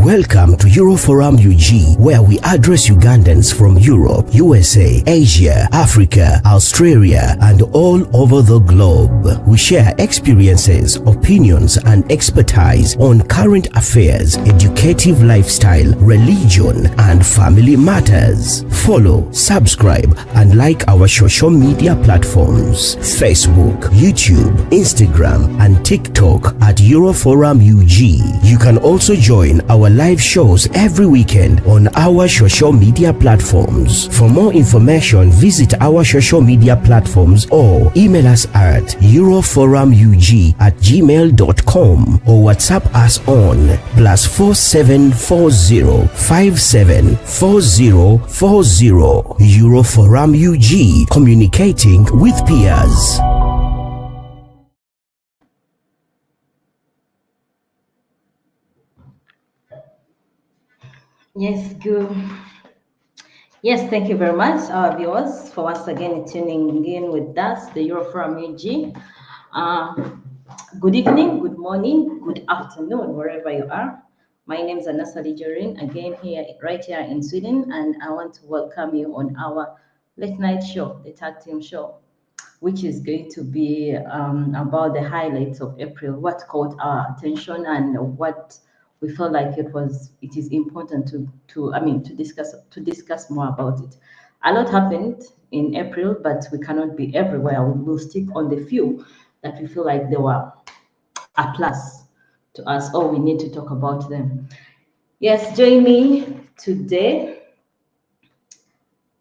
Welcome to Euroforum UG, where we address Ugandans from Europe, USA, Asia, Africa, Australia, and all over the globe. We share experiences, opinions, and expertise on current affairs, educative lifestyle, religion, and family matters. Follow, subscribe, and like our social media platforms: Facebook, YouTube, Instagram, and TikTok at Euroforum UG. You can also join our live shows every weekend on our social media platforms. For more information, visit our social media platforms or email us at euroforumug@gmail.com or WhatsApp us on +4740 574040. Euroforum UG, communicating with peers. Yes, thank you very much, our viewers, for once again tuning in with us, the Euroforum UG. Good evening, good morning, good afternoon, wherever you are. My name is Anasali Jorin, again right here in Sweden, and I want to welcome you on our late night show, the Tag Team Show, which is going to be about the highlights of April, what caught our attention and what we felt like it is important to discuss more about it. A lot happened in April, but we cannot be everywhere. We will stick on the few that we feel like they were a plus to us, or we need to talk about them. Yes, join me today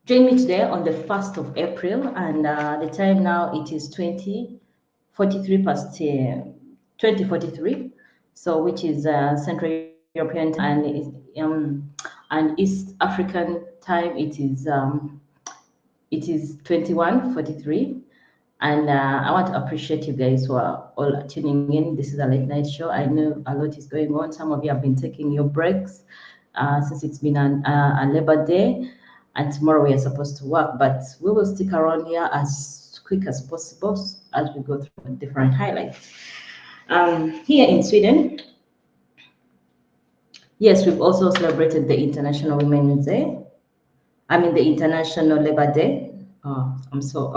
on the 1st of April, and the time now it is 20:43, so which is Central European time, and East African time it is 21:43. And I want to appreciate you guys who are all tuning in. This is a late night show. I know a lot is going on. Some of you have been taking your breaks since it's been a Labor Day, and tomorrow we are supposed to work, but we will stick around here as quick as possible as we go through different highlights. Here in Sweden, yes, we've also celebrated the International Women's Day. The International Labor Day. Oh, I'm so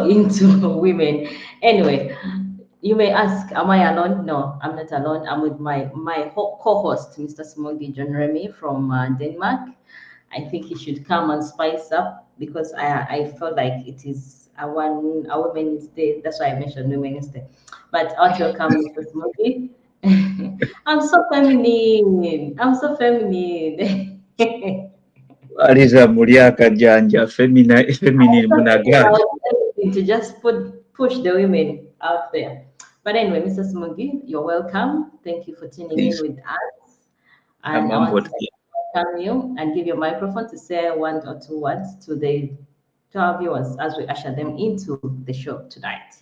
into women. Anyway, you may ask, am I alone? No, I'm not alone. I'm with my co-host, Mr. Smogi John Remy from Denmark. I think he should come and spice up because I felt like it is a Women's Day. That's why I mentioned Women's Day. But I want to welcome Mr. Smogi. I'm so feminine. Aliza Muriaka Janja, feminine Munagan. To just push the women out there. But anyway, Mr. Smogi, you're welcome. Thank you for tuning in with us. And I want to welcome you and give you a microphone to say one or two words to our viewers as we usher them into the show tonight.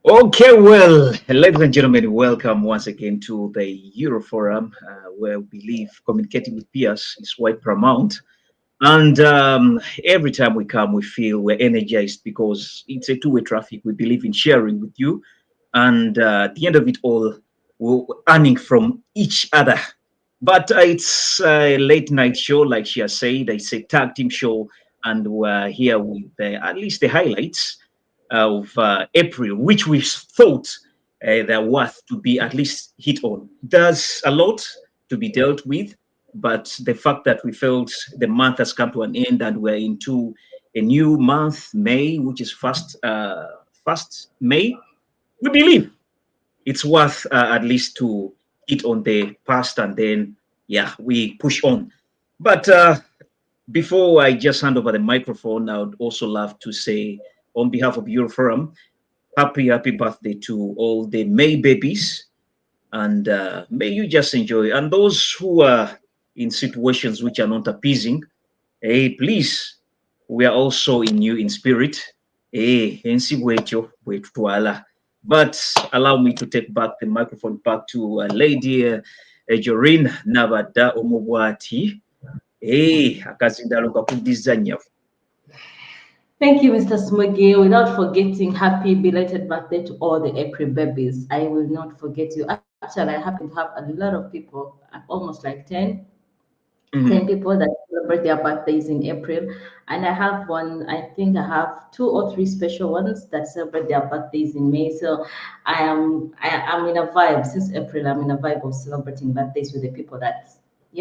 Okay, well, ladies and gentlemen, welcome once again to the Euroforum, where we believe communicating with peers is quite paramount. And every time we come, we feel we're energized because it's a two-way traffic. We believe in sharing with you. And at the end of it all, we're earning from each other. But it's a late night show, like she has said. It's a tag team show. And we're here with at least the highlights of April, which we thought they're worth to be at least hit on. There's a lot to be dealt with, but the fact that we felt the month has come to an end and we're into a new month, May, which is first May, we believe it's worth at least to hit on the past, and then we push on. But before I just hand over the microphone, I would also love to say, on behalf of Euroforum, happy birthday to all the May babies, and may you just enjoy. And those who are in situations which are not appeasing, hey, please, we are also in you in spirit. But allow me to take back the microphone back to Lady Jorin Nabada Omobwati. Hey, akazindalo kakudizanya. Thank you, Mr. Smogi. Without forgetting, happy belated birthday to all the April babies. I will not forget you. actually, I happen to have a lot of people, almost like 10, Mhm. 10 people that celebrate their birthdays in April. And I have one, I think I have two or three special ones that celebrate their birthdays in May. So I'm in a vibe since April. I'm in a vibe of celebrating birthdays with the people that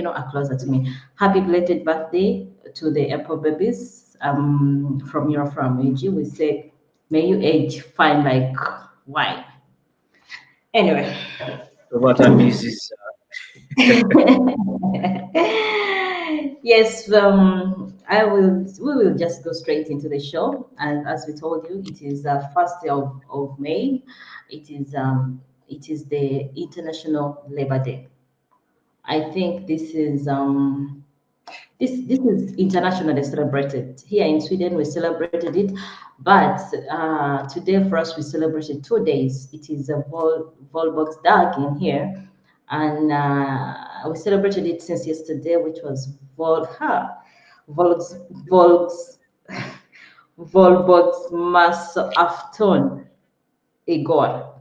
are closer to me. Happy belated birthday to the April babies from your from AG. We say, may you age fine like wine. Anyway. What I miss is Yes, I will. We will just go straight into the show, and as we told you, it is first day of May. It is the International Labor Day. I think this is internationally celebrated. Here in Sweden, we celebrated it, but today for us we celebrated 2 days. It is a Volvox in here, and we celebrated it since yesterday, which was Volks Volks Volvox Afton Igor.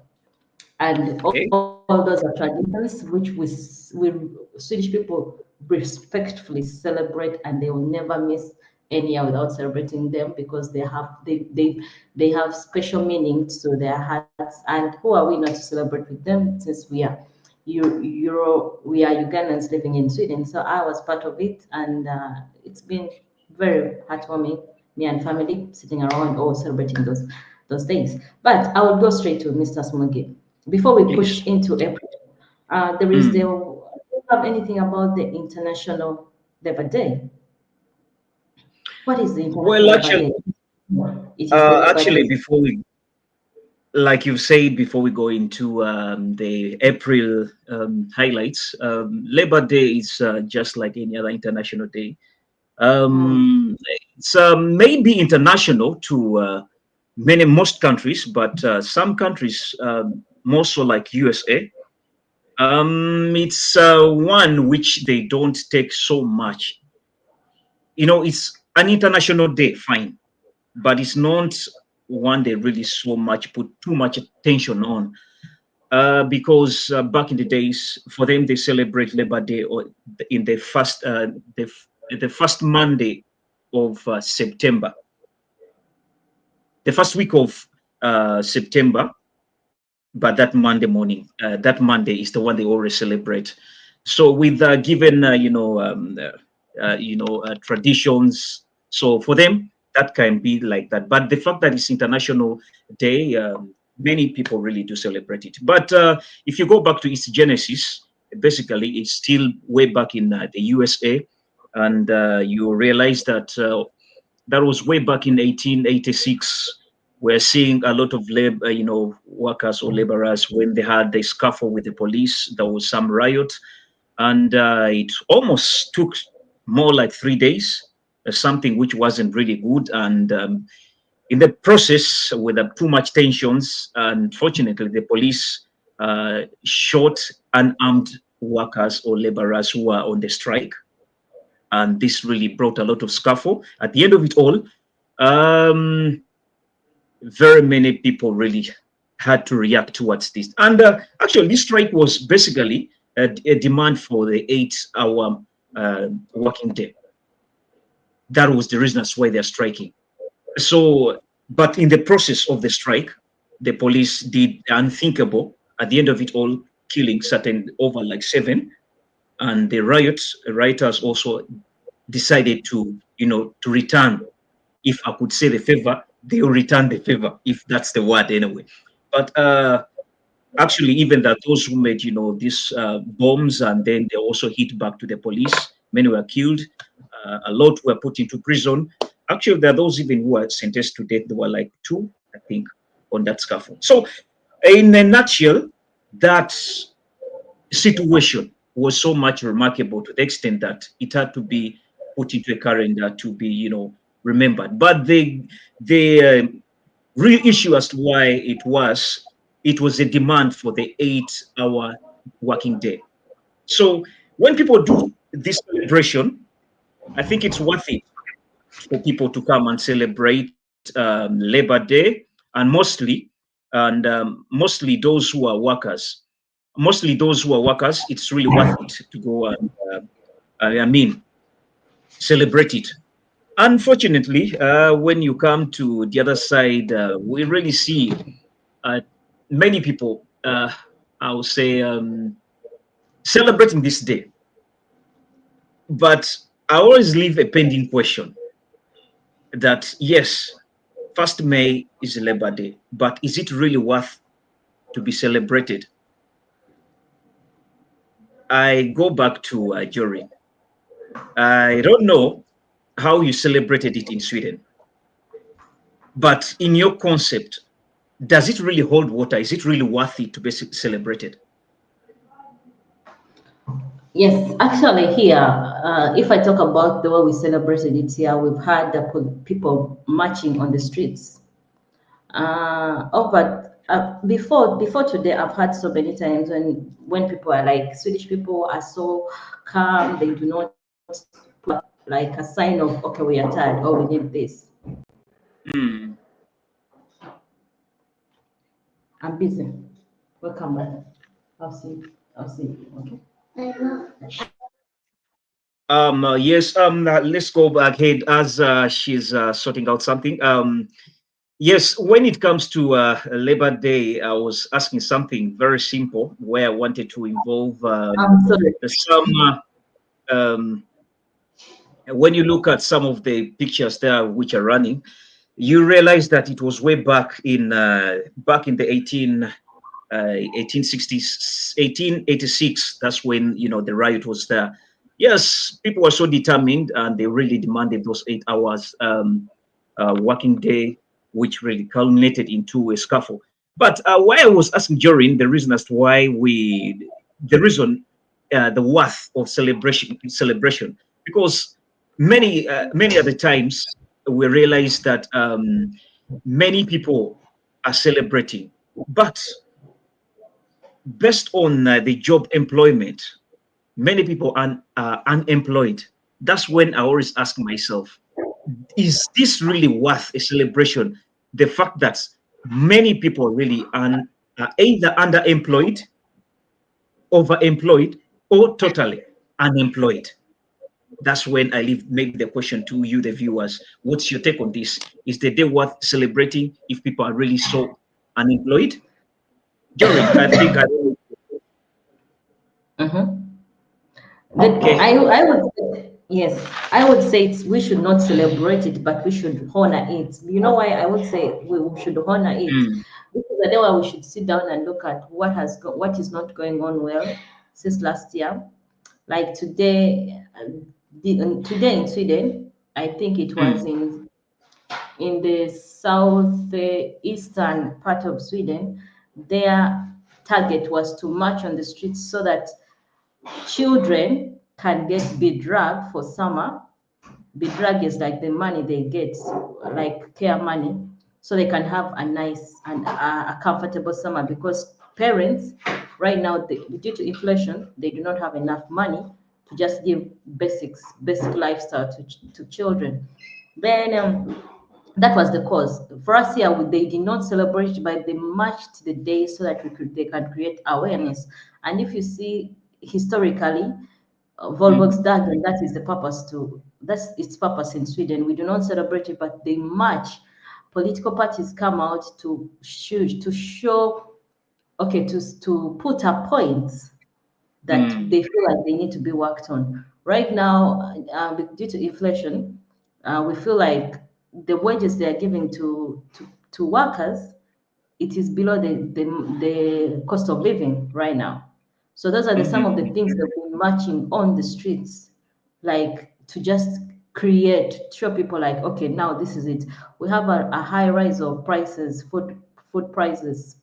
And okay. all those are traditions which we Swedish people respectfully celebrate, and they will never miss any year without celebrating them because they have special meaning to their hearts. And who are we not to celebrate with them since we are Ugandans living in Sweden? So I was part of it, and it's been very heartwarming. Me and family sitting around all celebrating those days. But I will go straight to Mr. Smugi. Before we Please. push into April, there is the. Mm. Do you have anything about the International Labor Day? What is the Well, International Labor Day? It is the Labor actually, Day. before we, like you said, before we go into the April highlights, Labor Day is just like any other international day. Mm. It's maybe international to most countries, but some countries, more so like USA, it's one which they don't take so much. It's an international day, fine, but it's not one they really so much put too much attention on. Because back in the days, for them, they celebrate Labor Day or in the first Monday of September, the first week of September. But that Monday morning, that Monday is the one they always celebrate. So with given traditions, so for them that can be like that. But the fact that it's International Day, many people really do celebrate it. But if you go back to its genesis, basically it's still way back in the USA, and you realize that that was way back in 1886. We're seeing a lot of labor, workers or laborers when they had the scuffle with the police. There was some riot, and it almost took more like 3 days, something which wasn't really good. And in the process, with too much tensions, unfortunately, the police shot unarmed workers or laborers who were on the strike, and this really brought a lot of scuffle. At the end of it all, um, very many people really had to react towards this. And actually, this strike was basically a demand for the 8-hour working day. That was the reason that's why they're striking. So, but in the process of the strike, the police did the unthinkable. At the end of it all, killing certain over like 7, and the rioters also decided to return. If I could say the favor, they will return the favor, if that's the word anyway. But actually, even that those who made these bombs, and then they also hit back to the police, many were killed, a lot were put into prison. Actually, there are those even who were sentenced to death. There were like 2, I think, on that scaffold. So in a nutshell, that situation was so much remarkable to the extent that it had to be put into a calendar to be, remembered. But the real issue as to why it was a demand for the 8-hour working day. So when people do this celebration, I think it's worth it for people to come and celebrate Labor Day, and mostly those who are workers mostly those who are workers, it's really worth it to go and, celebrate it. Unfortunately, when you come to the other side, we really see uh, many people, I would say, celebrating this day. But I always leave a pending question that yes, 1st May is Labor Day, but is it really worth to be celebrated? I go back to Jorin. I don't know how you celebrated it in Sweden, but in your concept, does it really hold water? Is it really worthy to be celebrated? Yes, actually here, if I talk about the way we celebrated it here, we've had people marching on the streets. Before today, I've had so many times when people are like, Swedish people are so calm, they do not put like a sign of, okay, we are tired or we need this. Mm. I'm busy. Welcome back. I'll see. I'll see. Okay. Yes. Let's go back ahead as she's sorting out something. Yes. When it comes to Labor Day, I was asking something very simple where I wanted to involve I'm sorry. some. Um, when you look at some of the pictures there which are running, you realize that it was way back in the 1860s, 1886. That's when the riot was there. Yes, people were so determined, and they really demanded those 8 hours working day, which really culminated into a scuffle. But why I was asking during the reason as to why the reason, the worth of celebration, because many other times we realize that many people are celebrating, but based on the job employment, many people are unemployed. That's when I always ask myself, is this really worth a celebration? The fact that many people really are either underemployed, overemployed, or totally unemployed. That's when I leave maybe the question to you, the viewers. What's your take on this? Is the day worth celebrating if people are really so unemployed? Jorin, I think I. Mm-hmm. Okay. I would say, yes, I would say we should not celebrate it, but we should honor it. You know why I would say we should honor it? Mm, Because the day why we should sit down and look at what is not going on well since last year. Like today, today in Sweden, I think it was mm, in the southeastern part of Sweden. Their target was to march on the streets so that children can get bidrag for summer. Bidrag is like the money they get, like care money, so they can have a nice and a comfortable summer because parents right now, due to inflation, they do not have enough money to just give basic lifestyle to children. Then that was the cause. For us here, they did not celebrate, but they marched the day so that they can create awareness. And if you see historically, mm, Volksdagen, that is the purpose that's its purpose in Sweden. We do not celebrate it, but they march. Political parties come out to show, okay, to put up points that mm, they feel like they need to be worked on. Right now, due to inflation, we feel like the wages they are giving to workers, it is below the cost of living right now. So those are some of the mhm, things that we're marching on the streets, like to just create, show people like, okay, now this is it. We have a high rise of prices, food prices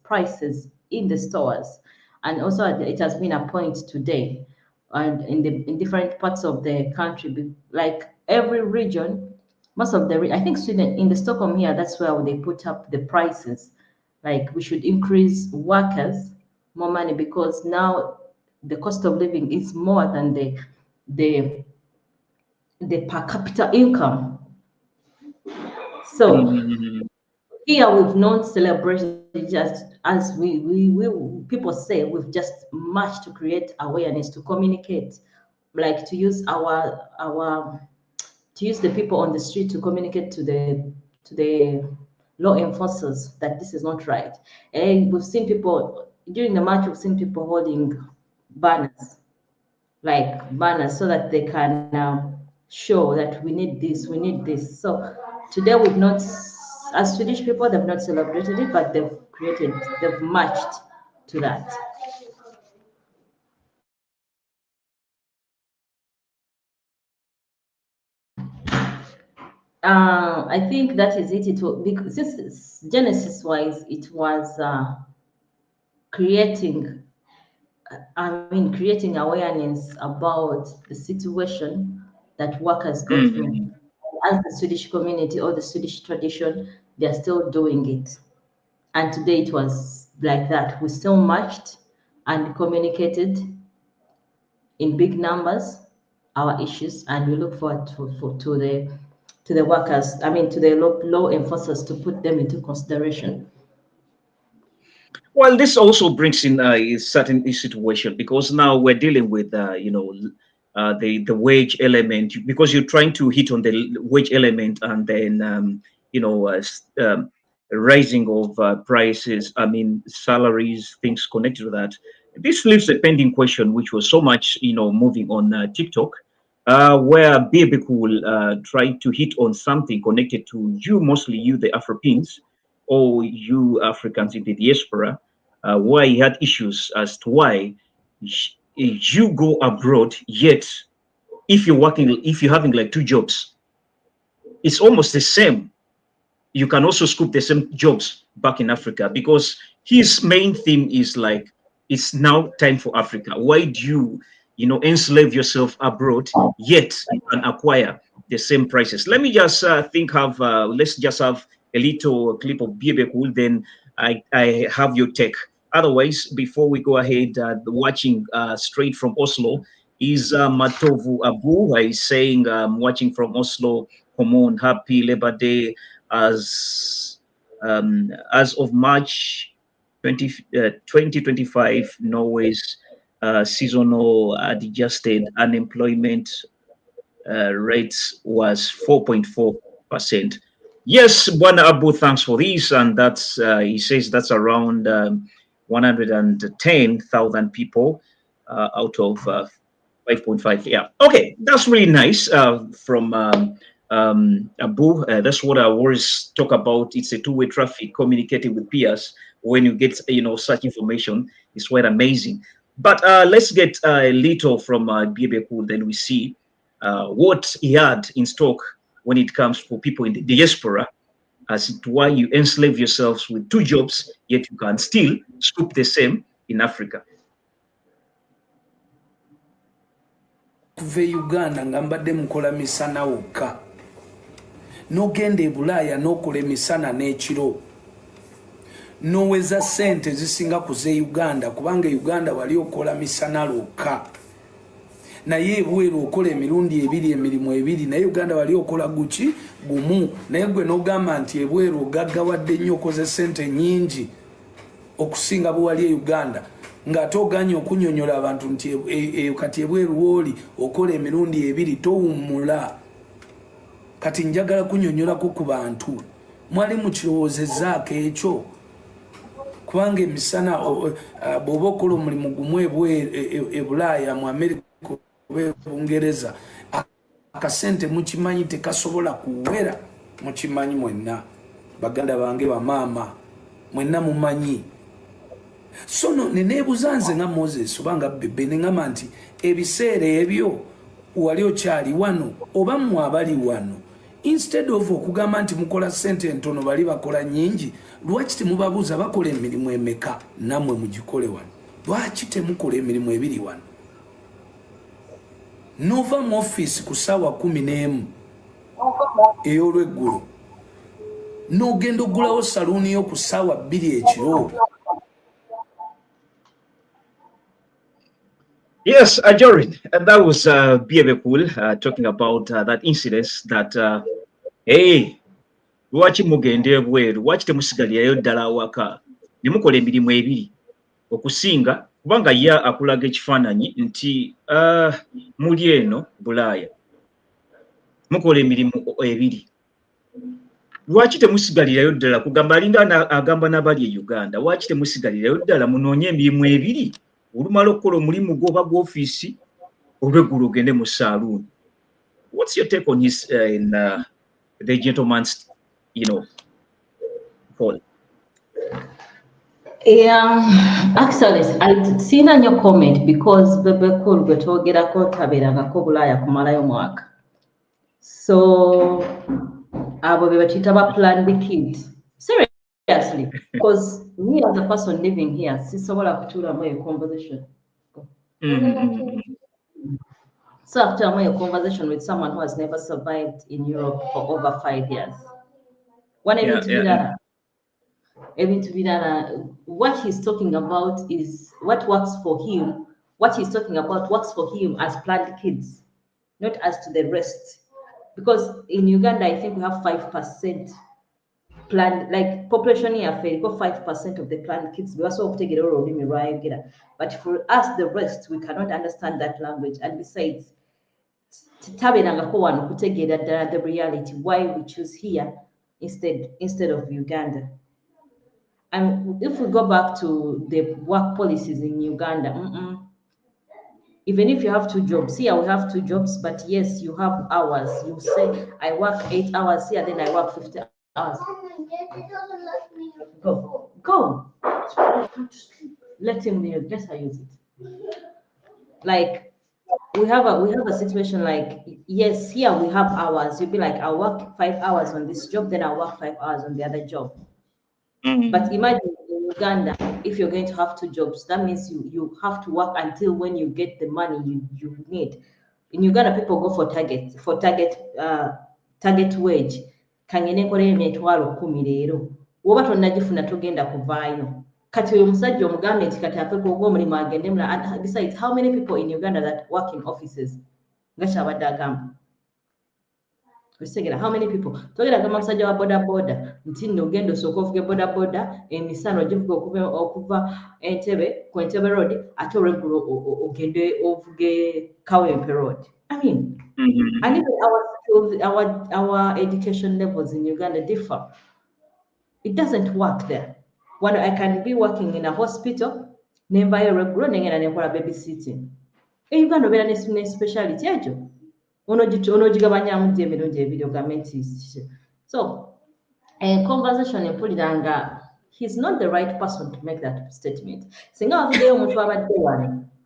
in the stores, and also it has been a point today, and in different parts of the country, like every region, most of I think Sweden, in the Stockholm here, that's where they put up the prices. Like we should increase workers more money because now the cost of living is more than the the per capita income. So mhm, here we've not celebrated just as people say, we've just marched to create awareness, to communicate, like to use our to use the people on the street to communicate to the law enforcers that this is not right. And we've seen people during the march, we've seen people holding banners, like banners, so that they can show that we need this, we need this. So today we've not, as Swedish people, they've not celebrated it, but they've marched to that. I think that is it. It will, because this Genesis wise, it was creating, creating awareness about the situation that workers go through. As the Swedish community or the Swedish tradition, they're still doing it. And today it was like that. We still marched and communicated in big numbers our issues, and we look forward to the workers, to the law enforcers, to put them into consideration. Well, this also brings in a certain situation, because now we're dealing with, the wage element, because you're trying to hit on the wage element, and then, rising of prices, salaries, things connected to that. This leaves a pending question, which was so much, moving on TikTok, where Bebe will try to hit on something connected to you, mostly you, the Afropins, or you Africans in the diaspora, why he had issues as to why you go abroad, yet if you're having like two jobs, it's almost the same. You can also scoop the same jobs back in Africa, because his main theme is like, it's now time for Africa. Why do you enslave yourself abroad, yet you can acquire the same prices? Let me just let's just have a little clip of Biebe Cool, then I have your take. Otherwise, before we go ahead, watching straight from Oslo is Matovu Abu. He's saying, watching from Oslo, Komon, happy Labor Day, as of March 2025, Norway's seasonal adjusted unemployment rates was 4.4%. Yes, Bwana Abu, thanks for this. And that's, he says that's around 110,000 people out of 5.5. Yeah. Okay, that's really nice from Abu. That's what I always talk about. It's a two-way traffic, communicating with peers. When you get such information, it's quite amazing. But let's get a little from Biebe Cool, then we see what he had in stock when it comes for people in the diaspora, as to why you enslave yourselves with two jobs, yet you can still scoop the same in Africa. Kuva Uganda nga mbadde mukola misana wokka, n'ogenda e Bulaaya n'okola emisana n'ekiro, n'oweza ssente zisinga ku ze Uganda, kubanga Uganda wali okola misana lwokka, naye ebweru okola emirundi ebiri, emirimu ebiri, naye Uganda wali okola guki gumu, naye gwe n'ogamba nti ebweru ogaggawadde nnyo, okoze ssente nnyingi okusinga bwe wali e Uganda, ng'ate oganye okunyonyola abantu nti kati ebweru woli okola emirundi ebiri, towummula. Kati njagala kunyonyolako ku bantu, mwali mukirowoozezaako ekyo? Kubanga emisana bw'oba okola omulimu gumu e Bulaaya, mu Amerika oba e Bungereza, akasente mukimanyi tekasobola kuwera. Mukimanyi mwenna, baganda bange bamaama, mwenna mumanyi. So no neneebuuza nze nga Moses oba nga Bebe, ne ngamba nti ebiseera ebyo wali okyali wano oba mmwe abali wano, instead of okugamba nti mukola ssente entono bali bakola nnyingi, lwaki temubabuuza bakola emirimu emeka nammwe mugikole wano? Lwaki temukola emirimu ebiri wano? Nova mu office ku ssaawa 11 ey'olweggulo, n'ogenda oggulawo saluuni yo ku ssaawa 2 ekiro. Yes, Jorin, that was Biebe Cool talking about that incident that, hey, lwaki mugende ebweru, lwaki temusigalirayo ddala awaka, ne mukola emirimu ebiri okusinga kubanga ye akulaga ekifaananyi nti muli eno Bulaaya mukola emirimu ebiri. Lwaki temusigalirayo ddala kugamba alinda agamba n'abali e Uganda, lwaki temusigalirayo ddala munoonye emirimu ebiri olumala okukola omulimu gwo oba gw'ofiisi olw'eggulu ogende mu saaluuni? What's your take on his the gentleman's call? Yeah, actually, I seen on your comment because bebe cool gwetwogerako tabeerangako Bulaaya kumalayo mwaka. So abo be bakiyita ba planned kids. Seriously, because me as a person living here, sisobola kutuulamu a conversation. So after a conversation with someone who has never survived in Europe for over 5 years. What he's talking about is what works for him. What he's talking about works for him as planned kids, not as to the rest. Because in Uganda, I think we have 5% planned, like population here, 5% of the planned kids. But for us, the rest, we cannot understand that language. And besides, the reality, why we choose here instead of Uganda. And if we go back to the work policies in Uganda, even if you have 2 jobs, here we have 2 jobs, but yes, you have hours. You say, I work 8 hours here, then I work 50 hours. Go. Let him let her use it. Like we have a situation like, yes, here we have hours. You'll be like, I'll work 5 hours on this job, then I'll work 5 hours on the other job. But imagine in Uganda, if you're going to have 2 jobs, that means you have to work until when you get the money you need. In Uganda, people go for target wage. Kangene kore emitwalo 10 leero. Woba tonnagifuna togenda kuvaayo. Kati oyo musajja omugambe nti kati afe kugo omulimu agende mula. And besides, how many people in Uganda that work in offices? Nga kyabadde agamba. How many people? Togera kama musajja wa boda nti nno ogenda osooka ovuge boda emisano ogivuga okuva Entebbe ku Entebbe road ate olweggulo ogende ovuge Kawempe road. I mean, and even our skills, our education levels in Uganda differ. It doesn't work there. When I can be working in a hospital, never running and babysitting. In Uganda, we have a specialty. So, a conversation in Pulidanga, he's not the right person to make that statement.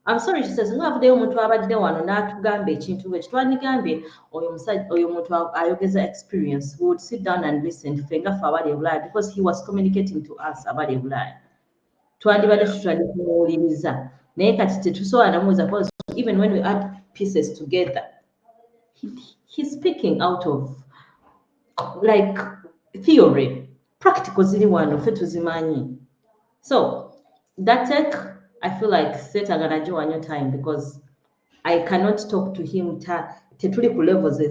I'm sorry, she says, no, they want to have a day one not gambe chintu which one gambe or you said or you want to have experience who would sit down and listen to finger for about life because he was communicating to us about a life. To even when we add pieces together, he's speaking out of like theory, practical one of it. So that tech, I feel like set on your time because I cannot talk to him tetuli ku levels of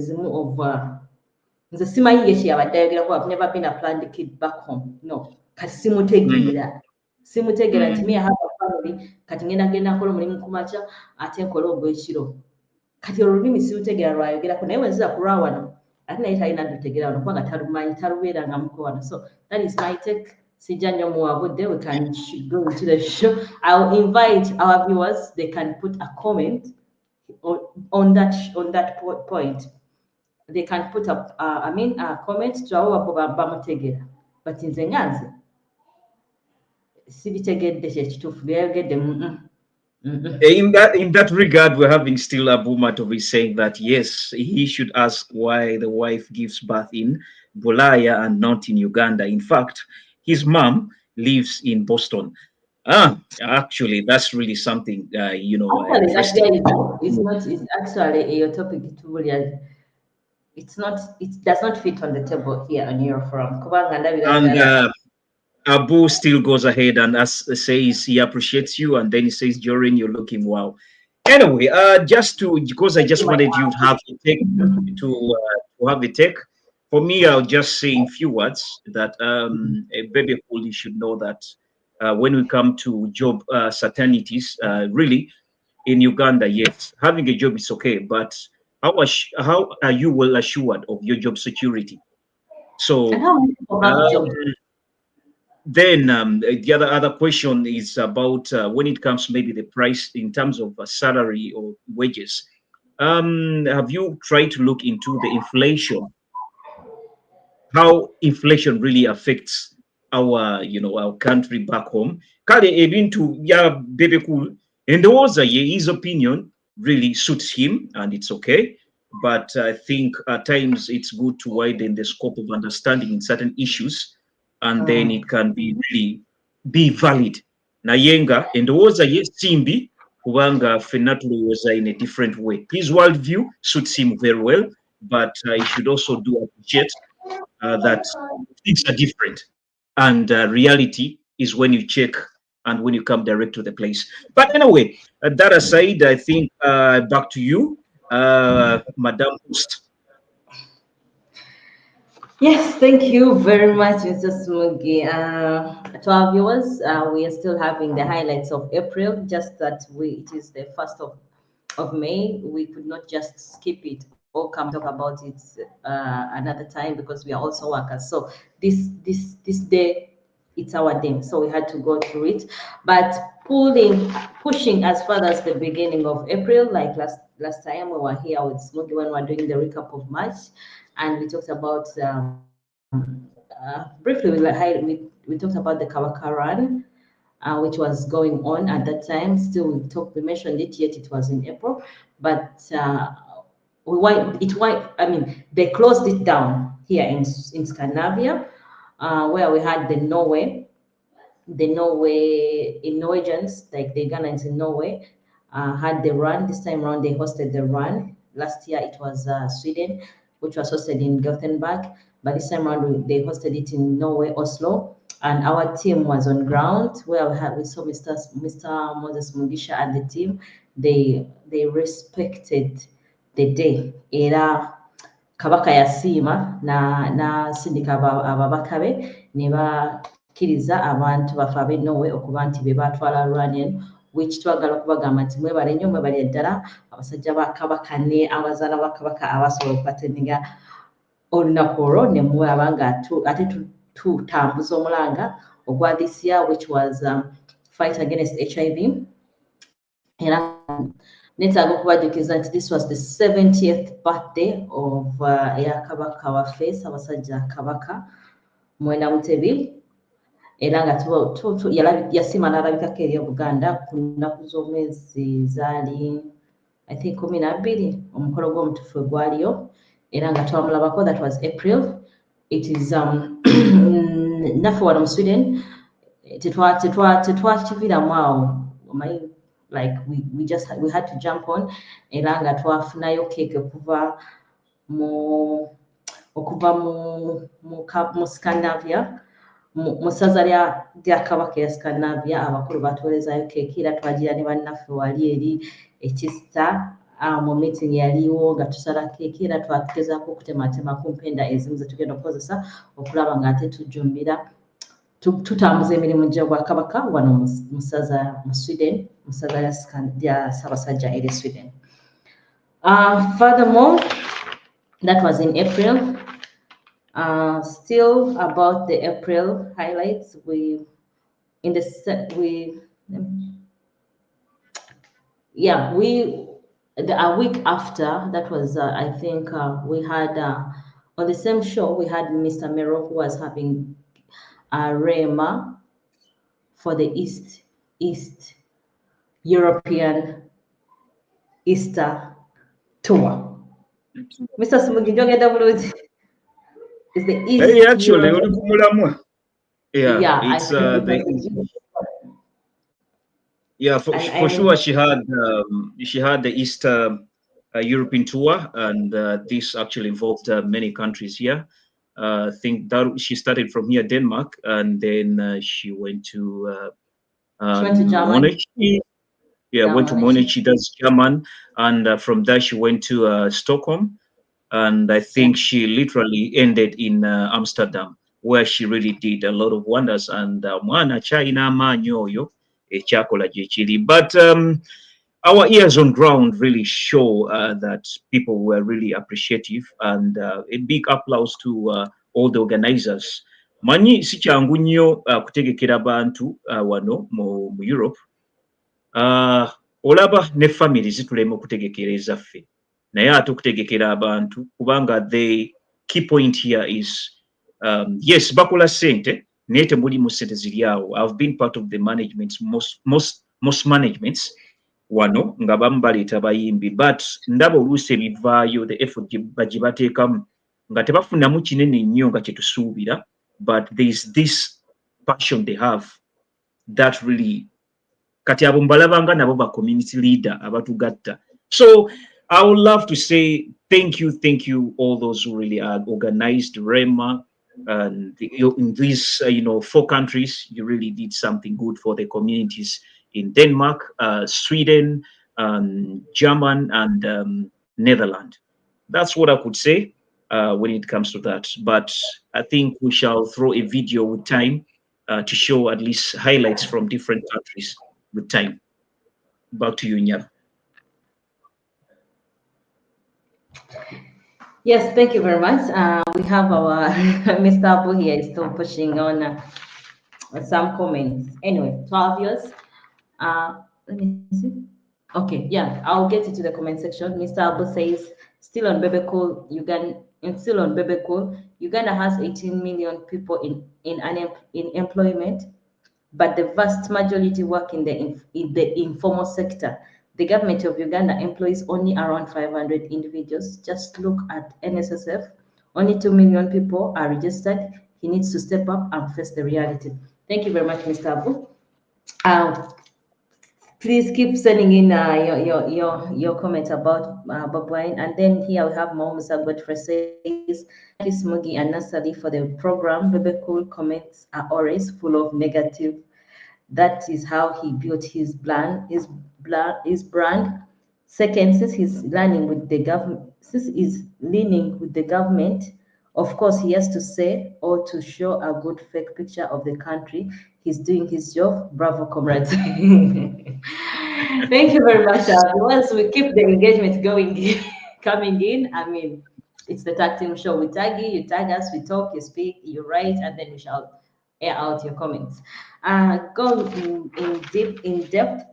the sima yeshi I've never been a planned kid back home. No. Kati simutegeera nti me I have a family kati ngenda kola mulimu kumacha ate nkola ogw'ekiro. Kati olulimi sirutegeera lwayogerako naye wenzira ku lwawano ate naye talina ndutegeera wano kubanga talumanyi talubeeranga muko wano. So that is my take. We can go into the show. I'll invite our viewers. They can put a comment on that point. They can put a comment to our bamutegera. But in Zenganze, in that regard, we're having still Abu Matovi saying that yes, he should ask why the wife gives birth in Bulaaya and not in Uganda. In fact, his mom lives in Boston. Actually, that's really something, interesting. It's actually a topic it does not fit on the table here on Euroforum. And Abu still goes ahead and says he appreciates you, and then he says, Jorin, you're looking wow. Anyway, because I just wanted you to have a take to have a take. For me, I'll just say in few words that a baby you should know that when we come to job certainties, really, in Uganda, yes, having a job is okay, but how are you well assured of your job security? So And how many people have um, jobs? then the other question is about when it comes to maybe the price in terms of salary or wages. Have you tried to look into the inflation, how inflation really affects our, our country back home? Kale ebintu ya bebe cool, and those his opinion really suits him, and it's okay. But I think at times it's good to widen the scope of understanding in certain issues, and then it can be really be valid. Nayenga and those ye simbi kubanga fenatuli was in a different way. His worldview suits him very well, but he should also do appreciate that things are different, and reality is when you check and when you come direct to the place. But anyway, that aside, I think back to you, Madam Host. Yes, thank you very much, Mr. Smugi. To our viewers, we are still having the highlights of April, just that it is the 1st of May. We could not just skip it or come talk about it another time because we are also workers. So this day, it's our day. So we had to go through it. But pushing as far as the beginning of April, like last time we were here with Smugi when we were doing the recap of March, and we talked about briefly we talked about the Kawaka run, which was going on at that time. Still, we mentioned it, yet it was in April, but I mean, they closed it down here in Scandinavia, where we had the Norwegians, like the Ghanaians in Norway, had the run. This time around, they hosted the run. Last year, it was Sweden, which was hosted in Gothenburg. But this time around, they hosted it in Norway, Oslo. And our team was on ground where we saw Mr. Moses Mugisha and the team. They respected the day. Era kabaka yasiima n'asindika ababaka be ne bakkiriza abantu baffe ab'e Norway okuba nti be baatwala rwanning, which twagala okubagamba nti mwebale nnyo, mwebale ddala abasajja ba kabaka ne abazaala ba kabaka abasobola okubateninga olunaku olwo ne mulaba nga ate tutambuza omulanga ogwa this year, which was fight against HIV. Era netaaga okubajjukiza nti this was the 70th birthday of eya kabaka waffe Ssaabasajja Kabaka Mwenda Mutebi, era nga yasiima n'alabikako eri Obuganda ku nnaku z'omwezi zaali I think 12 omukolo gw'omutufu gwaliyo, era nga twamulabako. That was April. It is naffe wano mu Sweden tetwakiviiramu awo, like we had to jump on, era nga twafunayo cake okuva mu Scandinavia, mu ssaza lya Kabaka ya Scandinavia. Abakulu batuweerezayo cake, era twagira ne bannaffe wali eri ekista mu meeting yaliwo nga tusala cake, era twagezaako okutematema ku mpenda ezimu ze tugenda okukozesa okulaba nga ate tujjumbira tutambuza emirimu gya Kabaka wano mu ssaza mu Sweden, mu ssaza lya Ssaabasajja eri Sweden. Furthermore, that was in April. Still about the April highlights, a week after that was I think we had on the same show we had Mr. Mero, who was having Rema for the East European Easter tour. Mr. Smugi, is the East. Hey, actually, it's for sure. She had the Easter European tour, and this actually involved many countries here. I think that she started from here, Denmark, and then she went to Germany. Went to Munich. She does German, and from there she went to Stockholm, and I think she literally ended in Amsterdam, where she really did a lot of wonders. And mwana China manyoyo echakola jechili. But our ears on ground really show that people were really appreciative, and a big applause to all the organizers. Manyi si kyangu nnyo kutegekera abantu wano mu Europe. Olaba ne family zitulema okutegekera ezaffe. Naye ate okutegekera abantu kubanga the key point here is yes, bakola sente naye temuli mu sente ziri awo. I've been part of the managements, most managements wano nga bamu baleeta bayimbi, but ndaba oluusi ebivaayo the effort gye bateekamu nga tebafunamu kinene nnyo nga kye tusuubira, but there is this passion they have that really kati abo mbalabanga nabo ba community leader abatugatta. So I would love to say thank you all those who really are organized Rema, and in these 4 countries. You really did something good for the communities in Denmark, Sweden, German, and Netherlands. That's what I could say when it comes to that. But I think we shall throw a video with time to show at least highlights from different countries with time. Back to you, Nyar. Yes, thank you very much. We have our Mr. Abu here is still pushing on some comments. Anyway, 12 years. Let me see. Okay, yeah, I'll get into the comment section. Mr. Abu says, still on Bebe Cool, Uganda has 18 million people in employment, but the vast majority work in the informal sector. The government of Uganda employs only around 500 individuals. Just look at NSSF. Only 2 million people are registered. He needs to step up and face the reality. Thank you very much, Mr. Abu. Please keep sending in your comments about Bob Wine. And then here we have Mohamed Sabat says, thank you, Smugi and Nasali, for the program. Bebe Cool comments are always full of negative. That is how he built his brand. Second, since he's leaning with the government, of course he has to say or to show a good fake picture of the country. He's doing his job. Bravo, comrades. Thank you very much. Once we keep the engagement going, coming in, I mean, it's the Tag Team Show. We tag you tag us, we talk, you speak, you write, and then we shall air out your comments. Go in depth.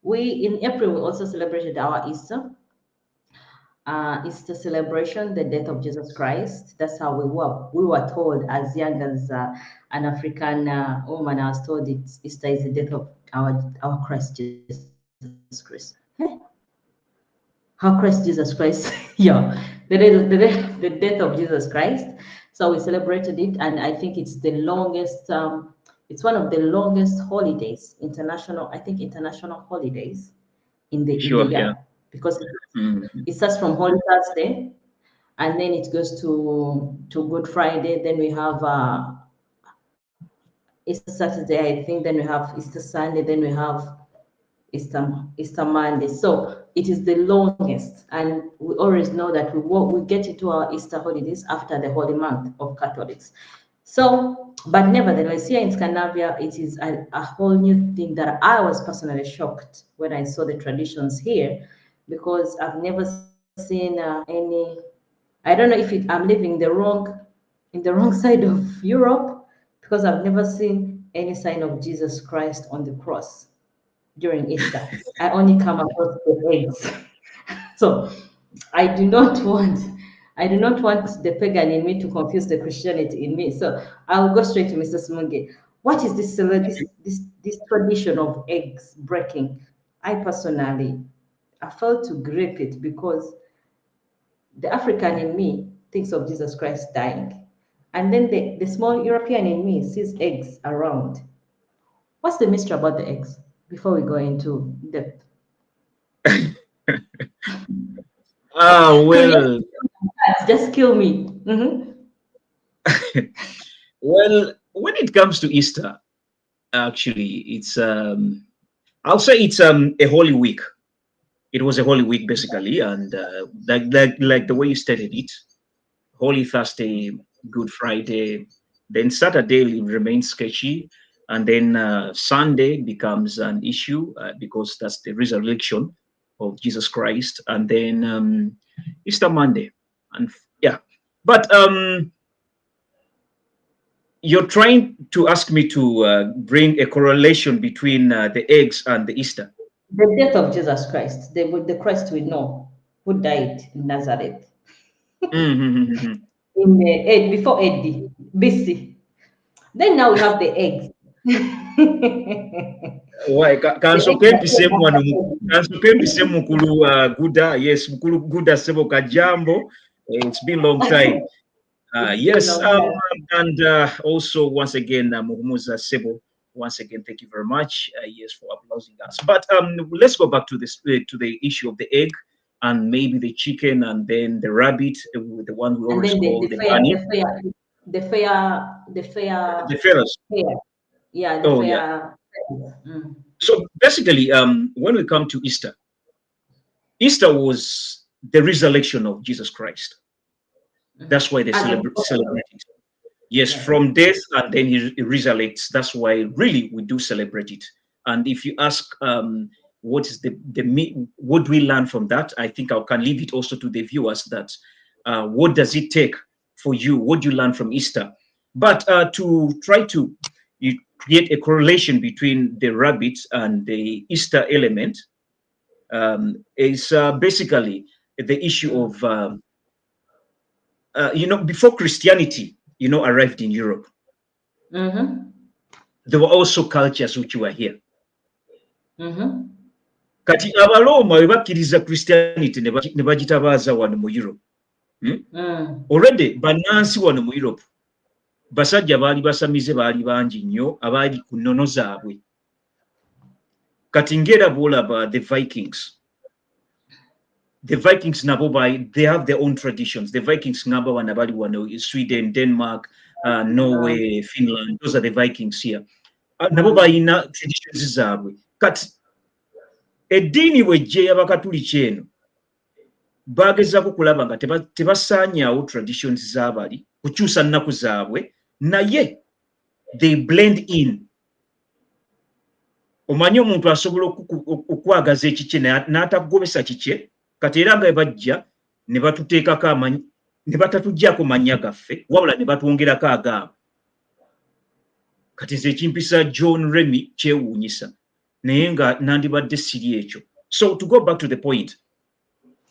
We in April we also celebrated our Easter. Easter celebration, the death of Jesus Christ. That's how we were told as young as an African woman. I was told Easter is the death of our Christ Jesus Christ. How Christ Jesus Christ? Yeah, the death of Jesus Christ. So we celebrated it, and I think it's the longest. It's one of the longest holidays, international holidays in the year. Yeah. Because it starts from Holy Thursday, and then it goes to Good Friday. Then we have Easter Saturday, I think. Then we have Easter Sunday. Then we have Easter Monday. So it is the longest, and we always know that we get into our Easter holidays after the holy month of Catholics. So, but nevertheless, here in Scandinavia, it is a whole new thing that I was personally shocked when I saw the traditions here, because I've never seen any. I don't know if I'm living in the wrong side of Europe, because I've never seen any sign of Jesus Christ on the cross during Easter. I only come across the eggs. So I do not want the pagan in me to confuse the Christianity in me. So I'll go straight to Mr. Smunge. What is this tradition of eggs breaking? I personally, I failed to grip it, because the African in me thinks of Jesus Christ dying. And then the small European in me sees eggs around. What's the mystery about the eggs before we go into depth? Well, just kill me. Mm-hmm. Well, when it comes to Easter, actually, it's I'll say it's a Holy Week. It was a Holy Week basically, and like the way you stated it, Holy Thursday, Good Friday. Then Saturday remains sketchy. And then Sunday becomes an issue because that's the resurrection of Jesus Christ. And then Easter Monday. And yeah. But you're trying to ask me to bring a correlation between the eggs and the Easter. The death of Jesus Christ, the Christ we know, who died in Nazareth. In the before AD, BC. Then now we have the eggs. Why? Kansoke mpise mukulu Guda, yes, mukulu Guda Sebo Kajambo. It's been a long time. Yes, and also once again, Muhumuza Sebo. Once again, thank you very much. Yes, for applauding us. But let's go back to this to the issue of the egg and maybe the chicken and then the rabbit, the one we always call the bunny. The fair. The pharaohs. Yeah, the fair. Yeah. So basically, when we come to Easter, Easter was the resurrection of Jesus Christ. That's why they celebrate it. Yes, from death, and then he resurrects. That's why really we do celebrate it. And if you ask what is what do we learn from that, I think I can leave it also to the viewers that what does it take for you? What do you learn from Easter? But to try to create a correlation between the rabbit and the Easter element is basically the issue of before Christianity arrived in Europe. There were also cultures which were here. Kati abaloma webakkiriza Christianity ne bagitabaza wano mu Europe. Already banansi wano mu Europe basajja baali basamize baali bangi nnyo abaali ku nnono zaabwe. Kati ngera bwolaba the Vikings. The Vikings nabo they have their own traditions. The Vikings ngamba wana bali wano Sweden, Denmark, Norway, Finland. Those are the Vikings here. Nabo balina traditions zaabwe. Kati eddiini bwejje y'Abakatuliki eno bagezaako kulaba nga tebasaanyaawo traditions z'abali kukyusa nnaku zaabwe naye they blend in. Omanyi omuntu asobola okwagaza ekikye n'atagobesa kikye kati era nga bajja ne batuteekako amanyi ne batatuggyako mannya gaffe wabula ne batwongerako agaabo. Kati nze ekimpisa John Remy kyewuunyisa naye nga nandibadde siri ekyo. So to go back to the point,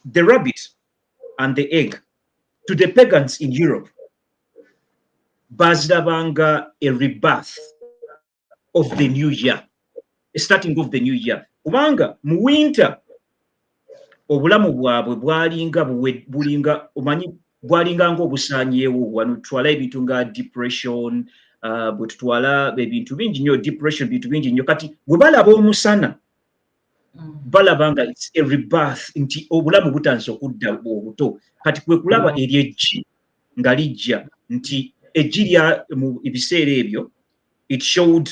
the rabbit and the egg to the pagans in Europe bazirabanga a rebirth of the new year, a starting of the new year. Kubanga mu winter obulamu bwabwe bulinga omanyi bwalinga ng'obusaanyeewo wano tutwala ebintu nga depression, bwe tutwala ebintu bingi nnyo depression, bintu bingi nnyo. Kati bwe balaba omusana balaba nga it's a rebirth, nti obulamu butandise okudda obuto. Kati kwe kulaba eri eggi nga lijja nti eggi lya mu ebiseera ebyo it showed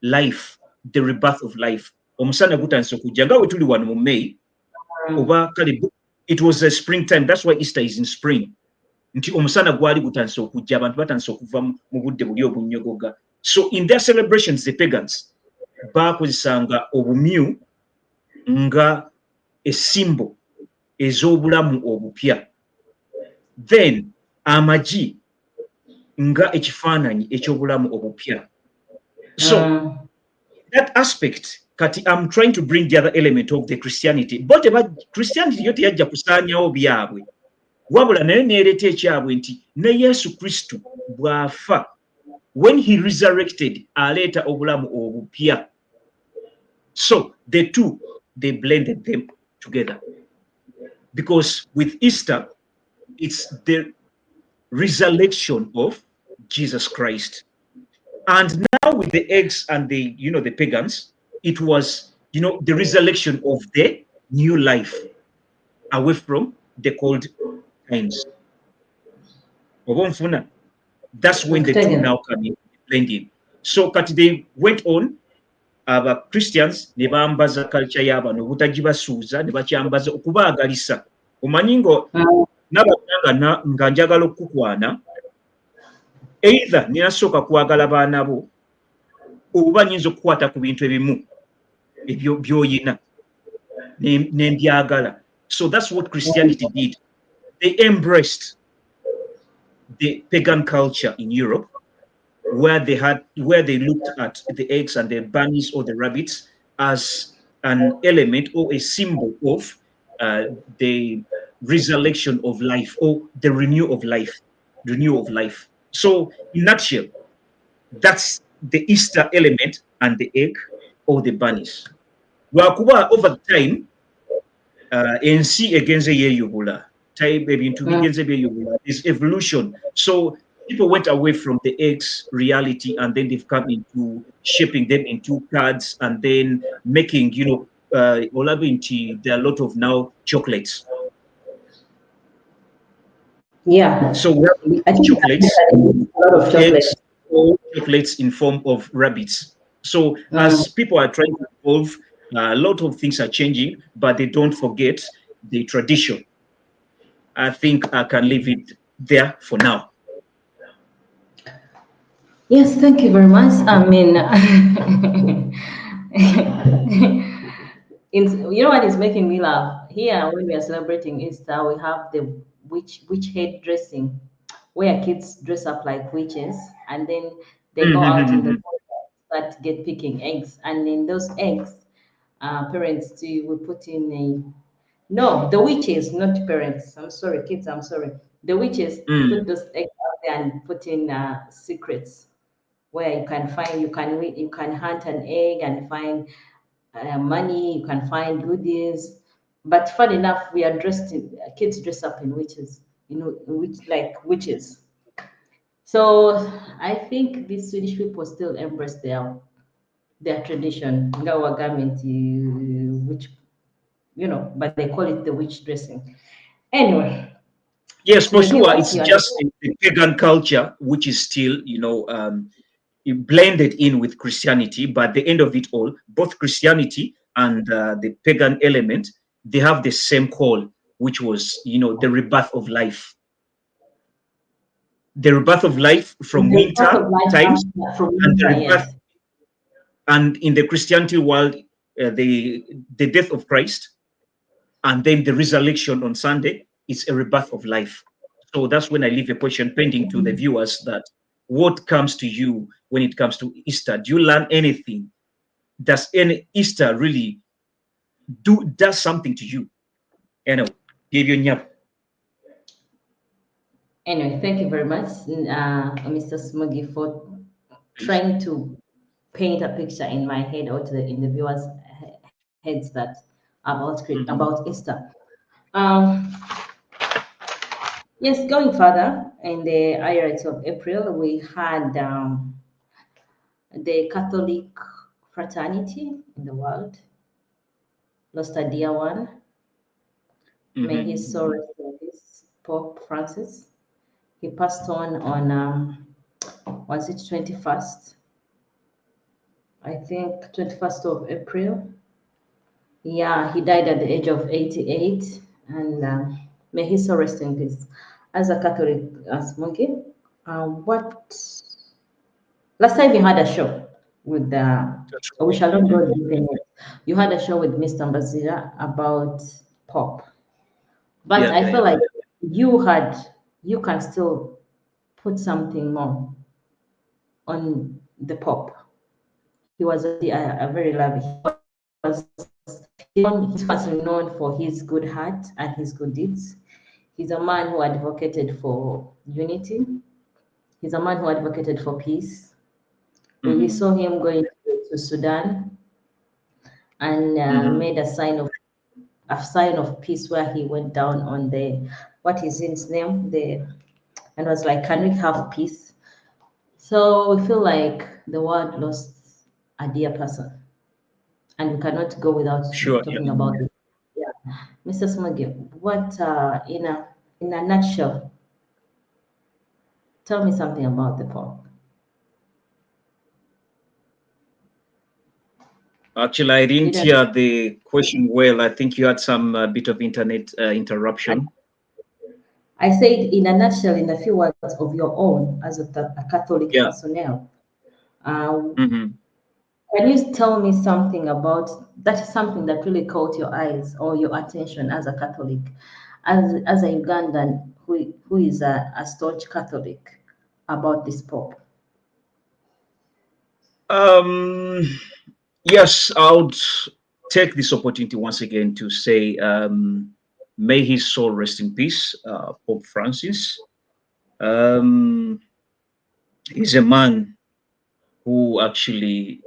life, the rebirth of life. Omusana gutandise okujja nga bwe tuli wano mu May. It was a springtime. That's why Easter is in spring. Nti omusana gwali gutandise okujja, abantu batandise okuva mu budde buli obunnyogoga. So in their celebrations, the pagans bakozesanga obumyu nga esimbo ez'obulamu obupya. Then amagi nga ekifaananyi eky'obulamu obupya. So that aspect, kati I'm trying to bring the other element of the Christianity. But Christianity yote yajja kusaanyawo byabwe. Wabula naye neereeta ekyabwe nti ne Yesu Kristo bw'afa, when he resurrected, aleeta obulamu obupya. So the two, they blended them together. Because with Easter, it's the resurrection of Jesus Christ. And now with the eggs and the pagans, it was, the resurrection of the new life away from the cold times. That's when the two now come in, blending. So they went on, Christians, ne bambaza culture y'abano obutagibasuuza ne bakyambaza okubaagalisa. Omanyi ngo n'abatanga nga njagala okukwana either ninasooka kwagala baana bo oba nyinza okukwata ku bintu ebimu by'oyina nembyagala. So that's what Christianity did. They embraced the pagan culture in Europe, where they looked at the eggs and the bunnies or the rabbits as an element or a symbol of the resurrection of life or the renewal of life. So in a nutshell, that's the Easter element and the egg or the bunnies. Lwakuba over time, ensi egenze yeeyubula, ebintu bigenze byeyubula. There's evolution. So people went away from the eggs reality, and then they've come into shaping them into cards, and then making, there are a lot of now chocolates. Yeah. So we have chocolates, eggs, or chocolates in form of rabbits. So as people are trying to evolve, a lot of things are changing, but they don't forget the tradition. I think I can leave it there for now. Yes, thank you very much. I mean, you know what is making me laugh? Here, when we are celebrating Easter, we have the witch head dressing, where kids dress up like witches, and then they go out in the start get picking eggs, and in those eggs, parents will put in the witches, not parents. I'm sorry, kids. I'm sorry. The witches put those eggs out there and put in secrets where you can hunt an egg and find money. You can find goodies. But fun enough, we are kids dress up in witches, like witches. So I think these Swedish people still embrace their tradition, our garment, which but they call it the witch dressing. Anyway. Yes, for sure. It's just the pagan culture, which is still, blended in with Christianity. But at the end of it all, both Christianity and the pagan element, they have the same call, which was, the rebirth of life. The rebirth of life from winter times, and the rebirth, and in the Christianity world, the death of Christ, and then the resurrection on Sunday is a rebirth of life. So that's when I leave a question pending to the viewers, that what comes to you when it comes to Easter? Do you learn anything? Does any Easter really does something to you? Give you nyap. Anyway, thank you very much, Mr. Smoggy, for trying to paint a picture in my head or in the viewers' heads that about Easter. Yes, going further, in the Irish of April, we had the Catholic fraternity in the world lost a dear one. May his soul rest in peace, Pope Francis. He passed on was it 21st? I think 21st of April. Yeah, he died at the age of 88, and may his soul rest in peace. As a Catholic, Smokey, last time you had a show with we shall not go deep in it. You had a show with Mr. Mbazira about pop, but I feel like you can still put something more on the pop. He was a very lovely. He's known for his good heart and his good deeds. He's a man who advocated for unity. He's a man who advocated for peace. We saw him going to Sudan and made a sign of peace, where he went down on what is his name and was like, can we have peace? So we feel like the world lost a dear person, and we cannot go without talking about it. Yeah, Mr. Smoggy, what in a nutshell, tell me something about the Pope. Actually, I didn't hear the question well. I think you had some bit of internet interruption. I said in a nutshell, in a few words of your own as a Catholic Yeah. personnel. Mhm. Can you tell me something about that is something that really caught your eyes or your attention as a Catholic, as a Ugandan who is a staunch Catholic about this Pope? Um, yes, I would take this opportunity once again to say, may his soul rest in peace, Pope Francis. Um, he's a man who actually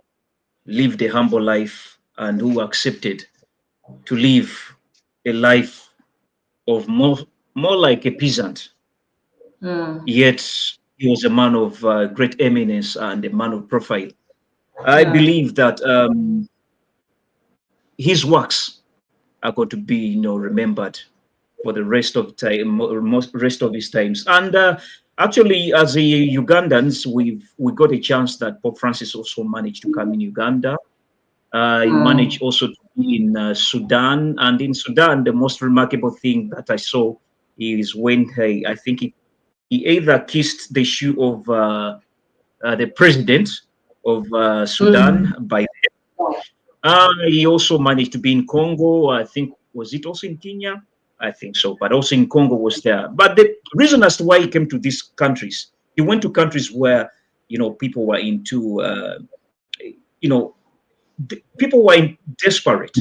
lived a humble life and who accepted to live a life of more like a peasant. Mm, Yet he was a man of great eminence and a man of profile. I mm, believe that his works are going to be, remembered for the rest of time, most rest of his times. And actually, as a Ugandans, we got a chance that Pope Francis also managed to come in Uganda. He mm, managed also to be in Sudan, and in Sudan, the most remarkable thing that I saw is when I think he either kissed the shoe of the president of Sudan mm. by he also managed to be in Congo. I think, was it also in Kenya? I think so, but also in Congo was there. But the reason as to why he came to these countries, he went to countries where people were into, you know, people were desperate,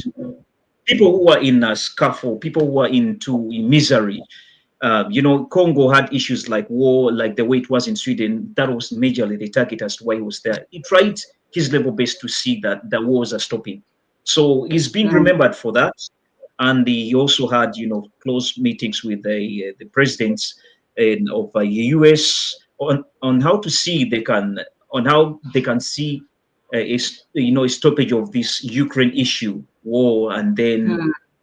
people who were in a scuffle, people who were in misery. Congo had issues like war, like the way it was in Sweden. That was majorly the target as to why he was there. He tried his level best to see that the wars are stopping. So he's been Mm. remembered for that. And he also had, close meetings with the presidents of the US on how to see on how they can see a stoppage of this Ukraine issue war, and then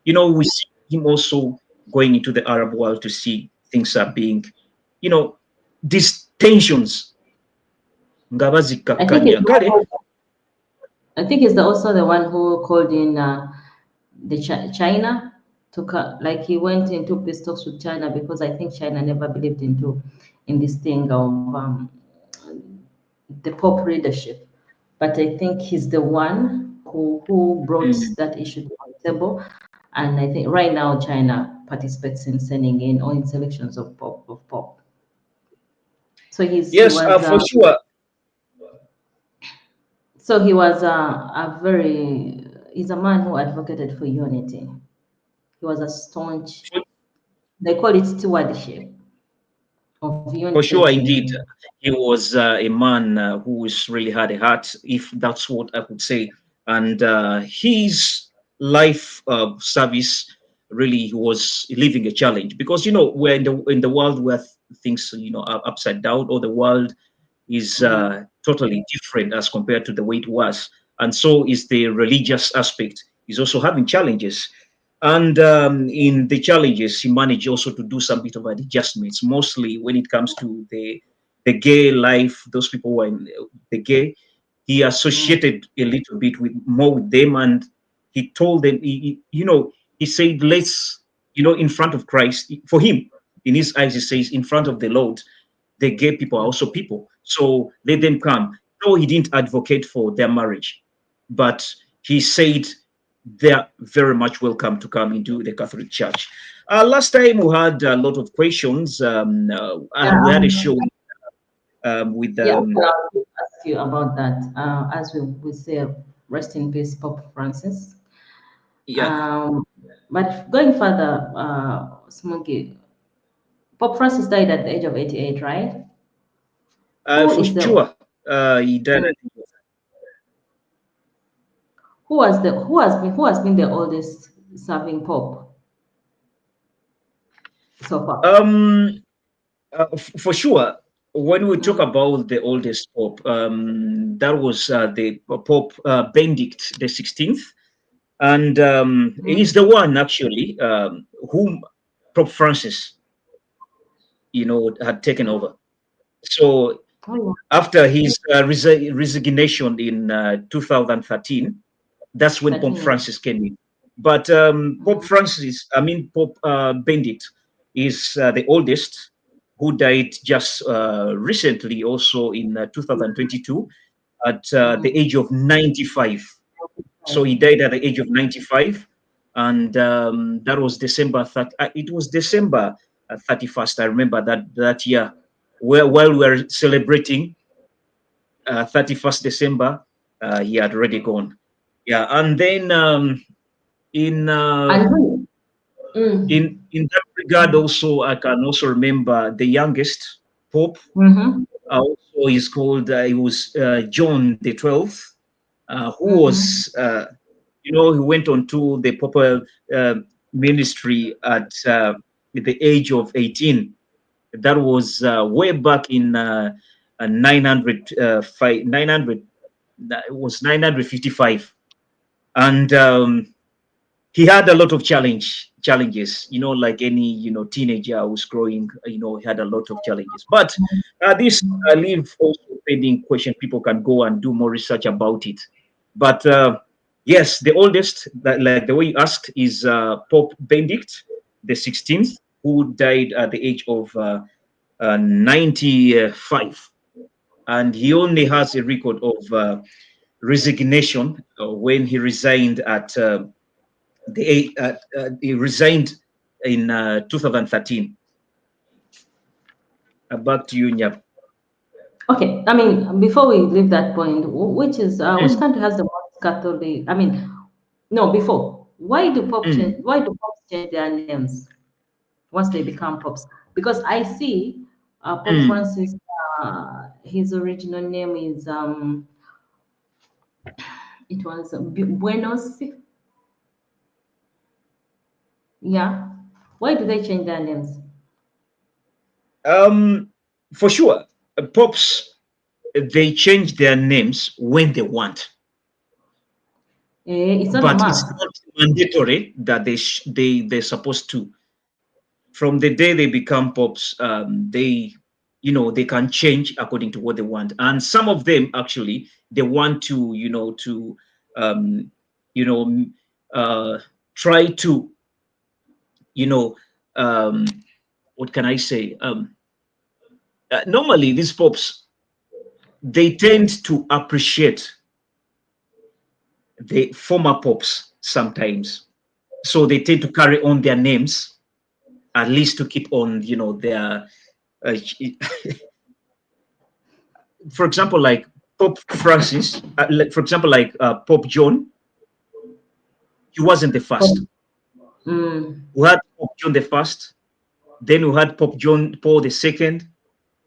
Mm. we see him also going into the Arab world to see things are being, you know, these tensions. I think Ngabazikakanya kale. I think he's also the one who called in the China to like he went into peace talks with China because I think China never believed in this thing of the Pope leadership. But I think he's the one who brought Mm. that issue to the table. And I think right now China participates in sending in or in selections of Pope. So he Yes, was for sure. a very he's a man who advocated for unity. He was a staunch, For, they call it stewardship of for sure, unity. indeed, he was a man who's really had a heart, if that's what I could say. And his life service really was living a challenge because we're in the world where things are upside down, or the world is Mm, totally different as compared to the way it was. And so is the religious aspect. Is also having challenges. And in the challenges, he managed also to do some bit of adjustments, mostly when it comes to the gay life. Those people who are in the gay, he mm, associated a little bit with them, and he told them, he said, let's, in front of Christ, for him, in his eyes, he says, in front of the Lord, the gay people are also people. So let them come. No, he didn't advocate for their marriage, but he said they're very much welcome to come into the Catholic Church. Last time we had a lot of questions. yeah, We had a show with yeah, well, I'll ask you about that. As we say, rest in peace, Pope Francis. yeah, Um, but going further, Smokey, Pope Francis died at the age of 88, right? Who for is the sure. He died. who has been the oldest serving Pope so far? For sure, when we talk Mm, about the oldest pope, that was the Pope Benedict the 16th, and mm. he's the one actually whom Pope Francis, had taken over. So Oh, after his resignation in 2013, that's when Pope 13 years. Francis came in. But Pope Mm, Francis, I mean Pope Benedict, is the oldest, who died just recently, also in 2022, at the age of 95. So he died at the age of 95, and that was December 30, it was December 31st. I remember that year, while we were celebrating 31st December, he had already gone. Yeah, and then in in that regard, also I can also remember the youngest Pope. Also, he's called. He was John the 12th, who was he went on to the papal ministry at the age of 18. That was way back in 900, 900. It was 955, and he had a lot of challenges. Like any teenager who's growing. He had a lot of challenges. But this leave also pending question. People can go and do more research about it. But yes, the oldest, like the way you asked, is Pope Benedict the 16th, who died at the age of 95, and he only has a record of resignation when he resigned at he resigned in 2013. Back to you, Nyap. Okay, I mean, before we leave that point, which country has the most Catholic? I mean, no, before. Why do popes change their names once they become popes? Because I see Pope Francis, his original name is it was Buenos. Yeah. Why do they change their names? For sure, popes, they change their names when they want. It's not But a it's must. not mandatory that they're supposed to. From the day they become popes, they can change according to what they want. And some of them actually, they want to try to what can I say? Normally these popes, they tend to appreciate the former popes sometimes, so they tend to carry on their names, at least to keep on their for example, like Pope Francis, for example, like Pope John. He wasn't the first. We had Pope John the First, then we had Pope John Paul II.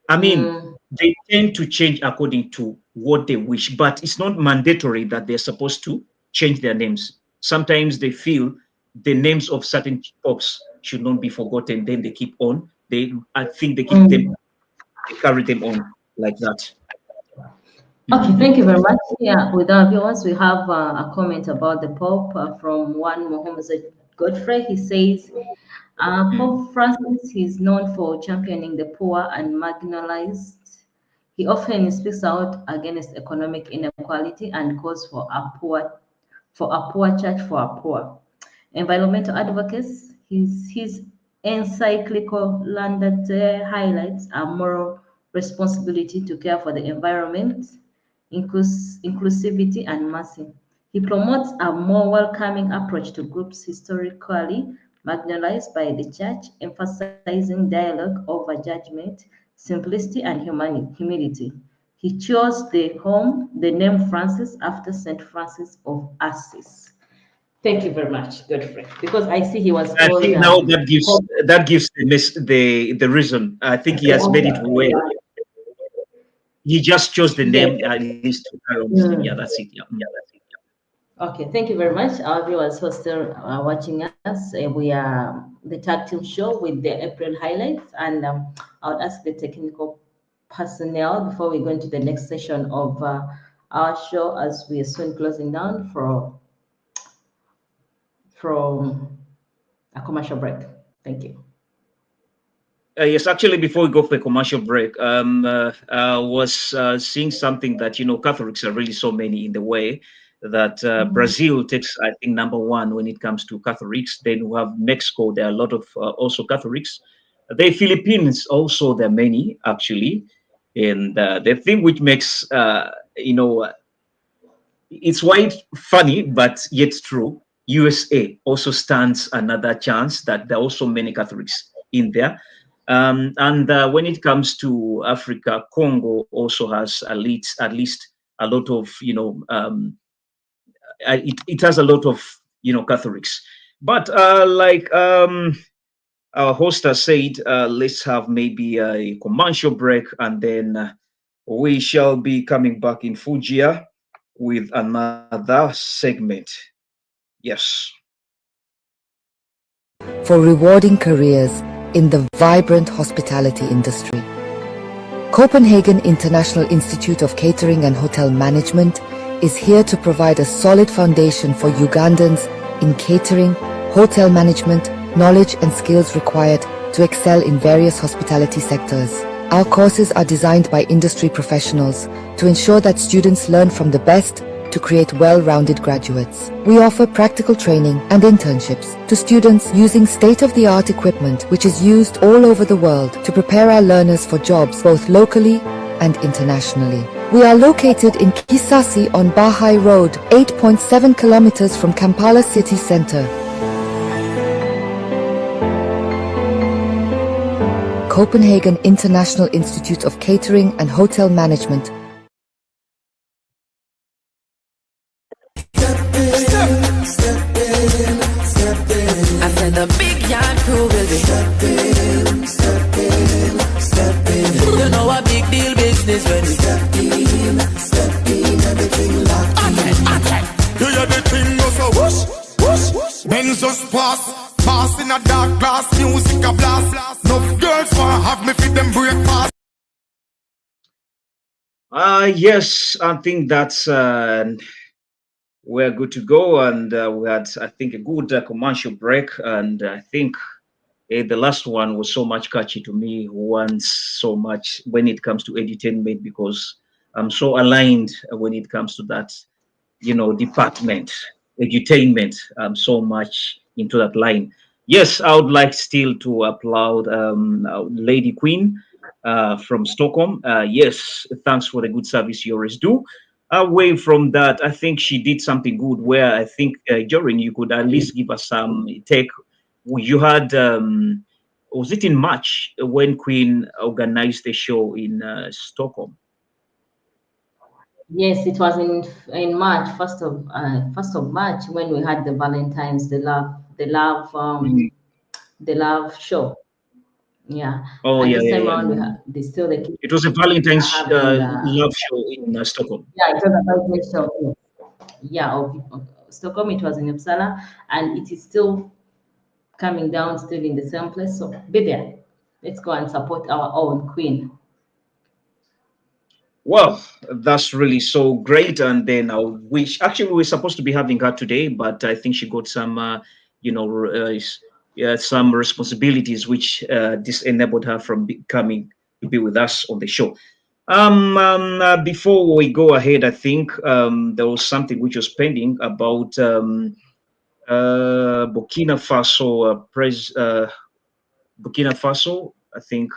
I mean, they tend to change according to what they wish, but it's not mandatory that they're supposed to change their names. Sometimes they feel the names of certain popes should not be forgotten. Then they keep on. I think they keep them, they carry them on like that. Okay, thank you very much. Yeah, with our viewers, we have a comment about the Pope from one Mohammed Godfrey. He says, Pope Francis is known for championing the poor and marginalized. He often speaks out against economic inequality and calls for a poor church for a poor. Environmental advocates, his encyclical Laudato highlights a moral responsibility to care for the environment, inclusivity, and mercy. He promotes a more welcoming approach to groups historically marginalized by the church, emphasizing dialogue over judgment, simplicity, and humility. He chose the name Francis after Saint Francis of Assisi. Thank you very much, Godfrey. Because I see he was I told think now that gives the reason. I think he has made it well. He just chose the name at least to carry on his name. Yeah, that's it. Yeah, that's it. Yeah. Okay, thank you very much. Our viewers who are still watching us, we are the Tag Team Show with the April highlights, and I'll ask the technical personnel before we go into the next session of our show, as we are soon closing down from a commercial break. Thank you. Yes, actually, before we go for a commercial break, I was seeing something that Catholics are really so many in the way. that Brazil takes, I think, #1 when it comes to Catholics. Then we have Mexico. There are a lot of also Catholics. The Philippines also, there are many actually. And the thing which makes, it's quite funny, but yet true. USA also stands another chance that there are also many Catholics in there. And when it comes to Africa, Congo also has at least a lot of, it has a lot of, Catholics. But our host has said, let's have maybe a commercial break, and then we shall be coming back in Fujia with another segment. Yes. For rewarding careers in the vibrant hospitality industry. Copenhagen International Institute of Catering and Hotel Management is here to provide a solid foundation for Ugandans in catering, hotel management, knowledge and skills required to excel in various hospitality sectors. Our courses are designed by industry professionals to ensure that students learn from the best to create well-rounded graduates. We offer practical training and internships to students using state-of-the-art equipment which is used all over the world to prepare our learners for jobs both locally and internationally. We are located in Kisasi on Bahai Road, 8.7 kilometers from Kampala city center. Copenhagen International Institute of Catering and Hotel Management. I said the big yard crew will be step in. You know a big deal business when we step in, everything locked in. You hear the thing go so whoosh, whoosh, whoosh. Benz just pass in a dark glass, music a blast. No girls want have me fit them breakfast. Yes, I think that's we're good to go, and we had, I think, a good commercial break, and I think the last one was so much catchy to me. Who wants so much when it comes to edutainment, because I'm so aligned when it comes to that, department, edutainment. I'm so much into that line. Yes, I would like still to applaud Lady Queen from Stockholm. Yes, thanks for the good service you always do. Away from that, I think she did something good where I think, Jorin, you could at least give us some take. You had, was it in March when Queen organized the show in Stockholm? Yes, it was in March, first of March, when we had the Valentine's, the love show. Yeah. Oh, and yeah, this yeah, time yeah. around, we have still the kids It was a Valentine's having love show in Stockholm. yeah, it was a Valentine's show. Yeah, of Stockholm. It was in Uppsala, and it is still coming down, still in the same place. So be there. Let's go and support our own Queen. Well, that's really so great. And then I wish, actually, we were supposed to be having her today, but I think she got some, some responsibilities which disenabled her from coming to be with us on the show. Before we go ahead, I think there was something which was pending about Burkina Faso. Burkina Faso, I think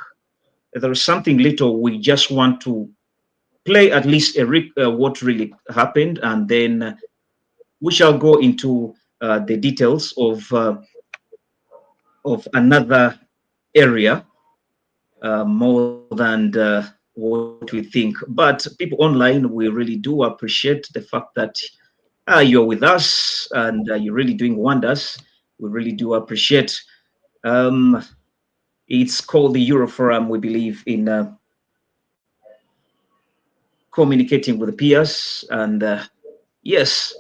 there is something little we just want to play at least what really happened, and then we shall go into the details of another area more than what we think. But people online, we really do appreciate the fact that you're with us and you're really doing wonders. We really do appreciate. It's called the Euroforum. We believe in communicating with the peers, and yes,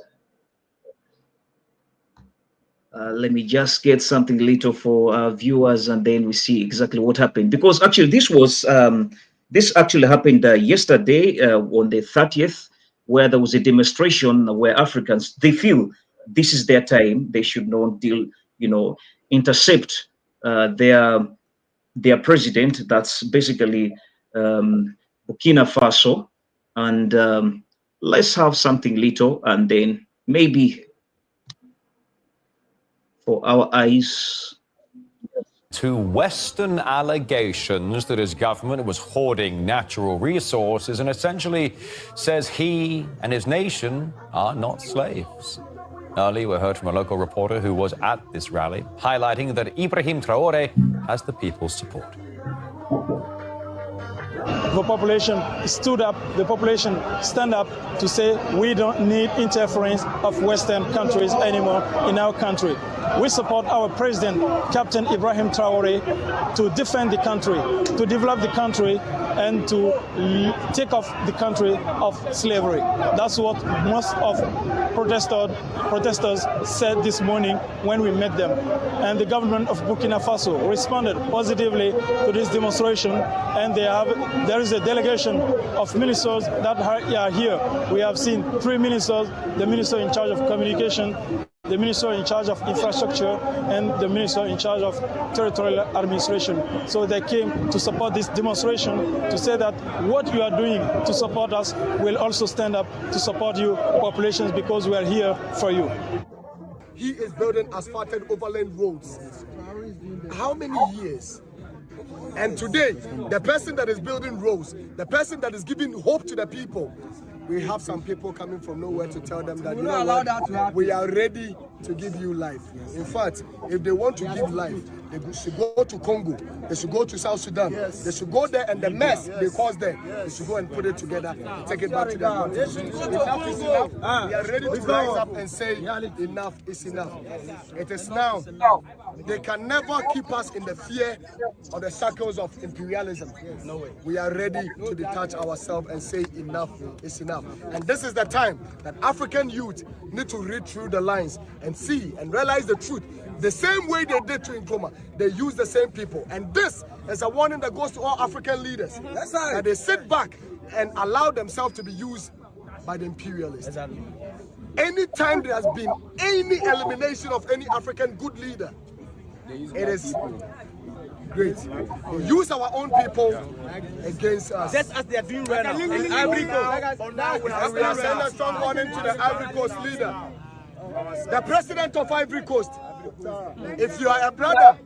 let me just get something little for our viewers, and then we see exactly what happened, because actually this actually happened yesterday on the 30th, where there was a demonstration where Africans, they feel this is their time, they should not intercept their president, that's basically Burkina Faso. And let's have something little, and then maybe for our eyes. To Western allegations that his government was hoarding natural resources and essentially says he and his nation are not slaves. Earlier, we heard from a local reporter who was at this rally, highlighting that Ibrahim Traore has the people's support. The population stood up, the population stand up to say we don't need interference of Western countries anymore in our country. We support our president, Captain Ibrahim Traore, to defend the country, to develop the country, and to take off the country of slavery. That's what most of protesters said this morning when we met them. And the government of Burkina Faso responded positively to this demonstration, and there is a delegation of ministers that are here. We have seen 3 ministers, the minister in charge of communication, the minister in charge of infrastructure, and the minister in charge of territorial administration. So they came to support this demonstration, to say that what you are doing to support us will also stand up to support you populations, because we are here for you. He is building asphalted overland roads. How many years? And today, the person that is building roads, the person that is giving hope to the people, we have some people coming from nowhere to tell them that, you know what, we are ready to give you life. In fact, if they want to give life, they should go to Congo, they should go to South Sudan, they should go there, and the mess they caused there, they should go and put it together, take it back to their country. Enough is enough. We are ready to rise up and say, enough is enough. It is now. They can never keep us in the fear or the shackles of imperialism. We are ready to detach ourselves and say enough is enough. And this is the time that African youth need to read through the lines and see and realize the truth. The same way they did to Nkrumah, they use the same people. And this is a warning that goes to all African leaders. That they sit back and allow themselves to be used by the imperialists. Anytime there has been any elimination of any African good leader, it is great. They use our own people against us. Just as they are doing right now. In Ivory Coast. And we are sending a strong warning to the Ivory Coast leader. The president of Ivory Coast, if you are a brother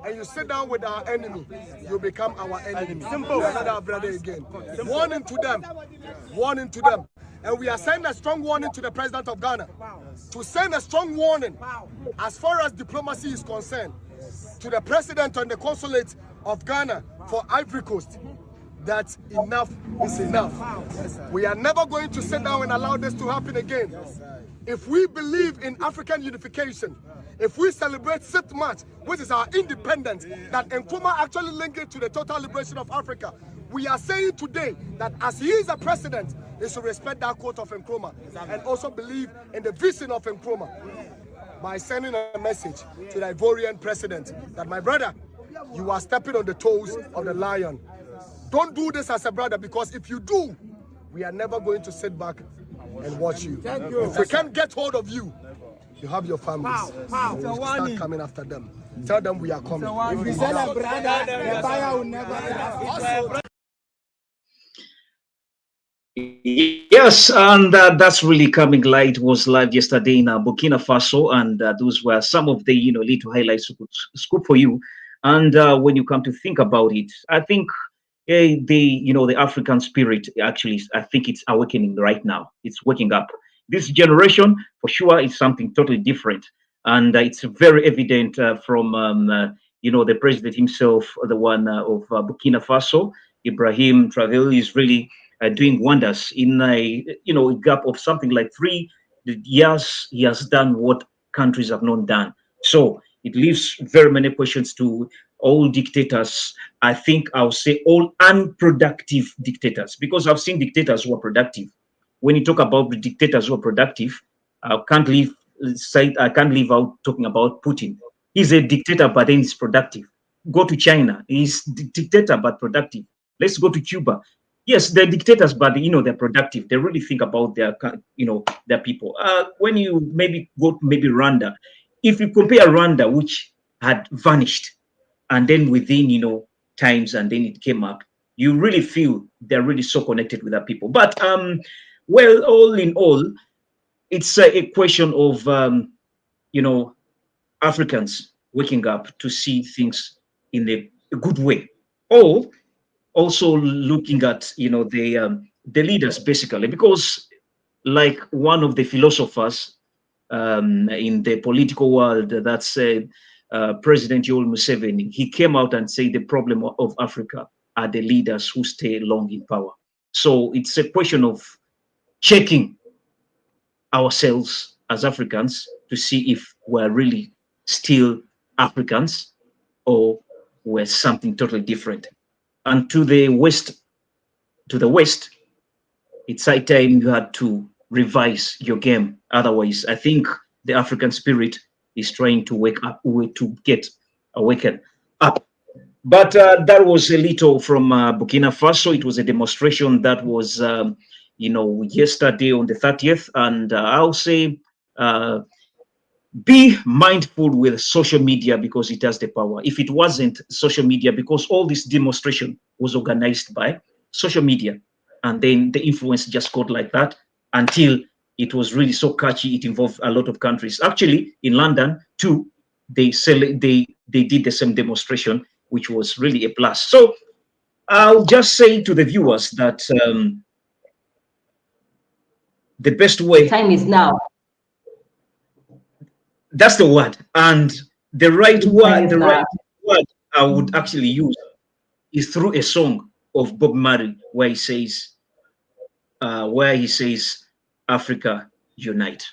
and you sit down with our enemy, you become our enemy. Simple. We are not our brother again. Warning to them. Warning to them. And we are sending a strong warning to the president of Ghana to send a strong warning as far as diplomacy is concerned to the president and the consulate of Ghana for Ivory Coast that enough is enough. We are never going to sit down and allow this to happen again. If we believe in African unification, if we celebrate 6th March, which is our independence, that Nkrumah actually linked it to the total liberation of Africa, we are saying today that as he is a president, he should respect that quote of Nkrumah and also believe in the vision of Nkrumah by sending a message to the Ivorian president that, my brother, you are stepping on the toes of the lion. Don't do this as a brother, because if you do, we are never going to sit back and watch you. If we can't get hold of you, you have your families. We'll start coming after them. Tell them we are coming. If we send a brother, the fire will never. Yes, and that's really coming light. Was live yesterday in Burkina Faso, and those were some of the little highlights to scoop for you. And when you come to think about it, I think the African spirit actually, I think it's awakening right now. It's waking up. This generation, for sure, is something totally different, and it's very evident from the president himself, the one of Burkina Faso, Ibrahim Traore, is really doing wonders in a gap of something like 3 years. He has done what countries have not done. So it leaves very many questions to all dictators. I think I'll say all unproductive dictators, because I've seen dictators who are productive. When you talk about the dictators who are productive, I can't leave out talking about Putin. He's a dictator, but then he's productive. Go to China, he's dictator but productive. Let's go to Cuba. Yes, they're dictators, but they're productive. They really think about their people. When you maybe go to Rwanda, if you compare Rwanda, which had vanished, and then within times, and then it came up, you really feel they're really so connected with their people. But Well, all in all, it's a question of, Africans waking up to see things in a good way, or also looking at, the leaders basically, because like one of the philosophers in the political world that said, President Yoweri Museveni, he came out and said the problem of Africa are the leaders who stay long in power. So it's a question of checking ourselves as Africans to see if we're really still Africans or we're something totally different. And to the West, it's high time you had to revise your game. Otherwise, I think the African spirit is trying to wake up, to get awakened up. But that was a little from Burkina Faso. It was a demonstration that was, yesterday on the 30th. And I'll say, be mindful with social media because it has the power. If it wasn't social media, because all this demonstration was organized by social media, and then the influence just got like that until it was really so catchy. It involved a lot of countries. Actually, in London too, they did the same demonstration, which was really a plus. So I'll just say to the viewers that the best way. Time is now. That's the word. And the right word I would actually use is through a song of Bob Marley where he says, Africa Unite.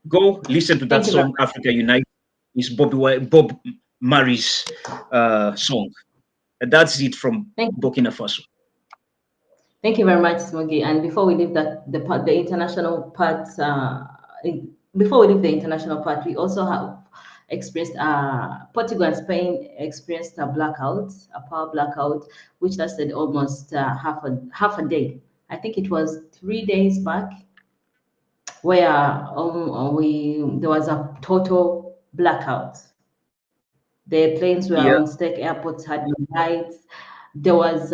Go listen to that song, Africa Unite. It's Bob Marley's song. And that's it from Burkina Faso. Thank you very much, Smogi. And before we leave the international part, we also have experienced Portugal and Spain experienced a blackout, a power blackout, which lasted almost half a day. I think it was 3 days back, where there was a total blackout. The planes were on stake, airports had no lights. There was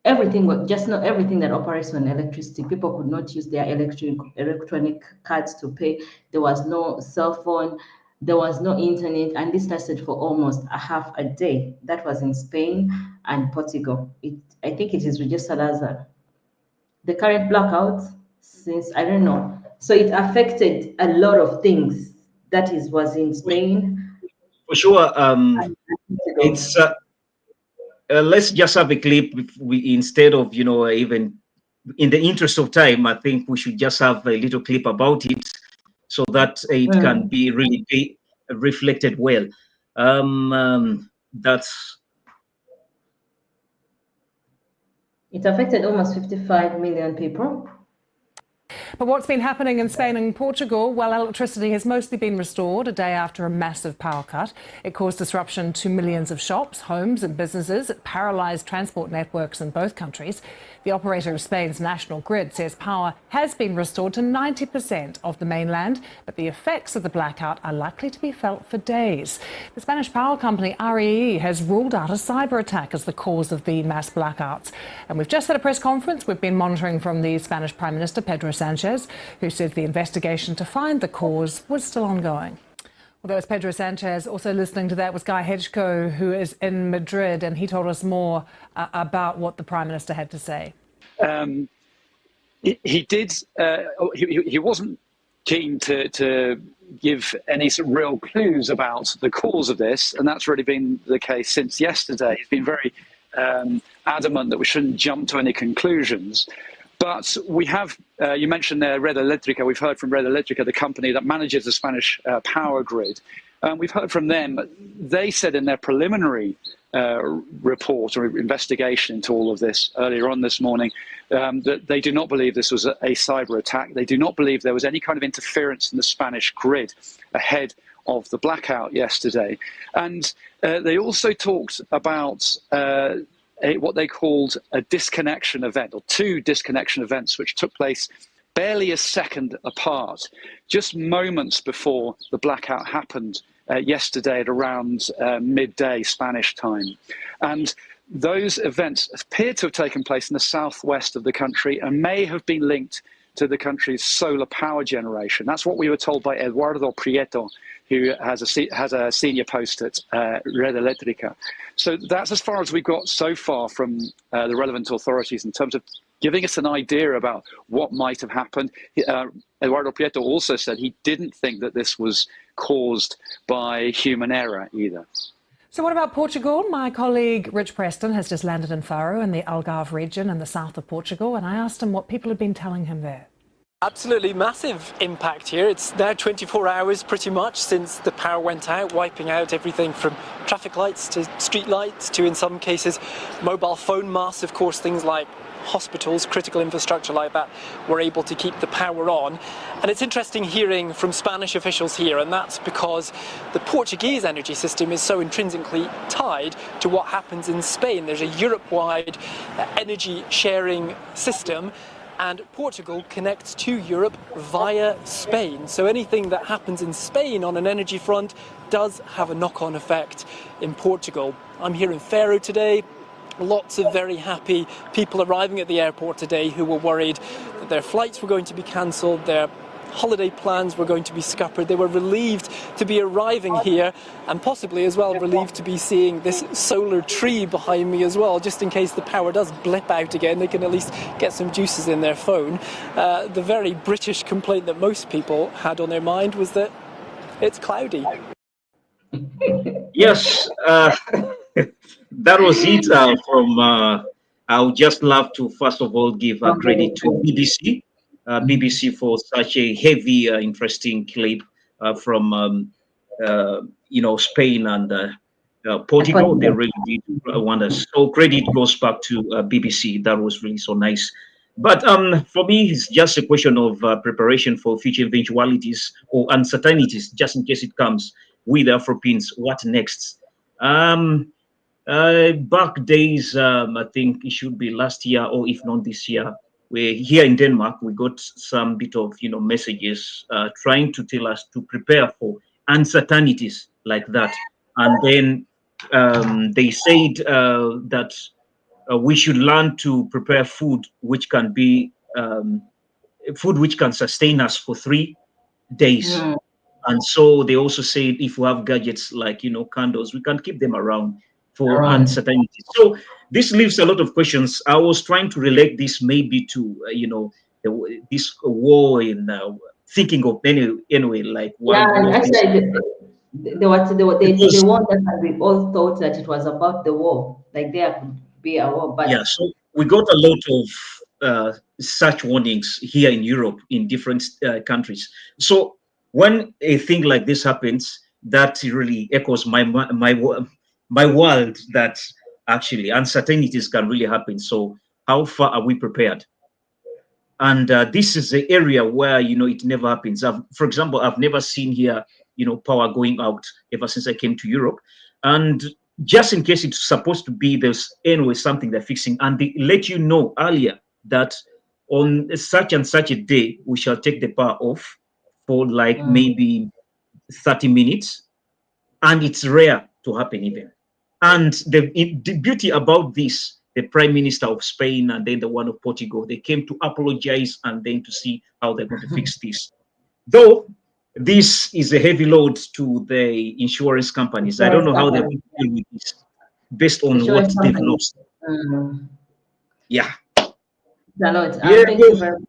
everything that operates on electricity. People could not use their electronic cards to pay. There was no cell phone. There was no internet, and this lasted for almost a half a day. That was in Spain and Portugal. I think it is registered as the current blackout since, I don't know. So it affected a lot of things. That was in Spain. For sure. It's let's just have a clip. Instead of, even in the interest of time, I think we should just have a little clip about it so that it can be really reflected well. It affected almost 55 million people. But what's been happening in Spain and Portugal? Well, electricity has mostly been restored a day after a massive power cut. It caused disruption to millions of shops, homes and businesses. It paralysed transport networks in both countries. The operator of Spain's national grid says power has been restored to 90% of the mainland, but the effects of the blackout are likely to be felt for days. The Spanish power company REE has ruled out a cyber attack as the cause of the mass blackouts. And we've just had a press conference we've been monitoring from the Spanish Prime Minister, Pedro Sanchez, who said the investigation to find the cause was still ongoing. Well, that was Pedro Sanchez. Also listening to that was Guy Hedgecoe, who is in Madrid, and he told us more about what the Prime Minister had to say. He did. He wasn't keen to give any sort of real clues about the cause of this, and that's really been the case since yesterday. He's been very adamant that we shouldn't jump to any conclusions. But we have, you mentioned there, Red Eléctrica. We've heard from Red Eléctrica, the company that manages the Spanish power grid. We've heard from them. They said in their preliminary report or investigation into all of this earlier on this morning that they do not believe this was a cyber attack. They do not believe there was any kind of interference in the Spanish grid ahead of the blackout yesterday. And they also talked about what they called a disconnection event, or two disconnection events, which took place barely a second apart, just moments before the blackout happened yesterday at around midday Spanish time. And those events appear to have taken place in the southwest of the country and may have been linked to the country's solar power generation. That's what we were told by Eduardo Prieto, who has a senior post at Red Eléctrica. So that's as far as we've got so far from the relevant authorities in terms of giving us an idea about what might have happened. Eduardo Prieto also said he didn't think that this was caused by human error either. So what about Portugal? My colleague Rich Preston has just landed in Faro in the Algarve region in the south of Portugal, and I asked him what people have been telling him there. Absolutely massive impact here. It's now 24 hours pretty much since the power went out, wiping out everything from traffic lights to street lights to, in some cases, mobile phone masts. Of course, things like hospitals, critical infrastructure like that, were able to keep the power on. And it's interesting hearing from Spanish officials here, and that's because the Portuguese energy system is so intrinsically tied to what happens in Spain. There's a Europe-wide energy sharing system, and Portugal connects to Europe via Spain. So anything that happens in Spain on an energy front does have a knock-on effect in Portugal. I'm here in Faro today. Lots of very happy people arriving at the airport today who were worried that their flights were going to be cancelled, their holiday plans were going to be scuppered. They were relieved to be arriving here, and possibly as well relieved to be seeing this solar tree behind me as well, just in case the power does blip out again. They can at least get some juices in their phone. The very British complaint that most people had on their mind was that it's cloudy. Yes, that was it from, I would just love to first of all give credit to BBC. BBC for such a heavy, interesting clip from, Spain and Portugal. They really did wonders. So credit goes back to BBC. That was really so nice. But for me, it's just a question of preparation for future eventualities or uncertainties, just in case it comes with the Afro-Pins. What next? Back days, I think it should be last year, or if not this year, we're here in Denmark, we got some bit of, messages trying to tell us to prepare for uncertainties like that. And then they said that we should learn to prepare food which can be food which can sustain us for 3 days. Mm. And so they also said if we have gadgets like, candles, we can keep them around for uncertainty. So this leaves a lot of questions. I was trying to relate this maybe to, this war in thinking of anyway, like. Yeah, and actually, they warned us and we all thought that it was about the war, like there could be a war. But yeah, so we got a lot of such warnings here in Europe, in different countries. So when a thing like this happens, that really echoes my world, that actually uncertainties can really happen. So how far are we prepared? And this is the area where, it never happens. For example, I've never seen here, power going out ever since I came to Europe. And just in case it's supposed to be, there's anyway something they're fixing. And they let you know earlier that on such and such a day, we shall take the power off for like maybe 30 minutes. And it's rare to happen even. And the beauty about this, the Prime Minister of Spain and then the one of Portugal, they came to apologize and then to see how they're going to fix this. Though this is a heavy load to the insurance companies. I don't know how they will deal with this based on what they've lost. Yeah. Thank you very much.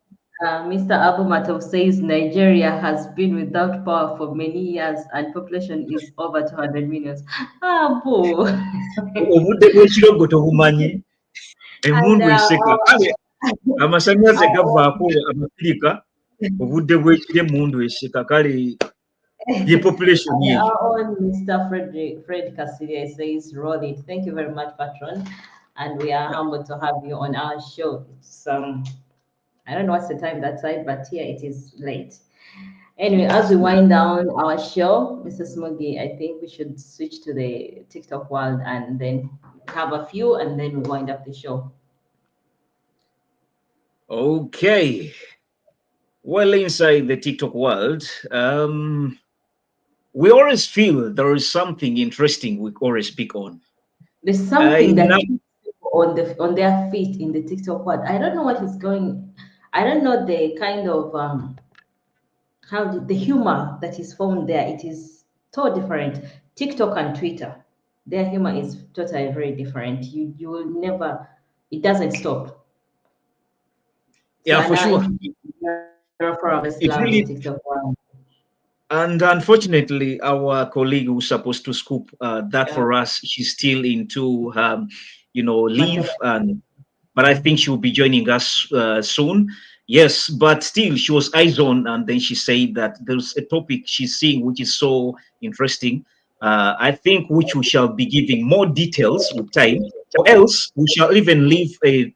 Mr. Abu Matov says Nigeria has been without power for many years and population is over 200 million. Abu. Population. Our own Mr. Fred Cassilia says, roll it. Thank you very much, Patron. And we are humbled to have you on our show. It's, I don't know what's the time that side, but here it is late. Anyway, as we wind down our show, Mr. Smoggy, I think we should switch to the TikTok world and then have a few and then wind up the show. Okay. Well, inside the TikTok world, we always feel there is something interesting we always speak on. There's something that on their feet in the TikTok world. I don't know what is going. I don't know the kind of the humor that is found there. It is so different. TikTok and Twitter, their humor is totally very different. You will never. It doesn't stop. Yeah, for sure. It really. TikTok world. And unfortunately, our colleague who's supposed to scoop that for us, she's still into, leave. But I think she'll be joining us soon. Yes, but still, she was eyes on, and then she said that there's a topic she's seeing which is so interesting. I think which we shall be giving more details with time, or else we shall even leave a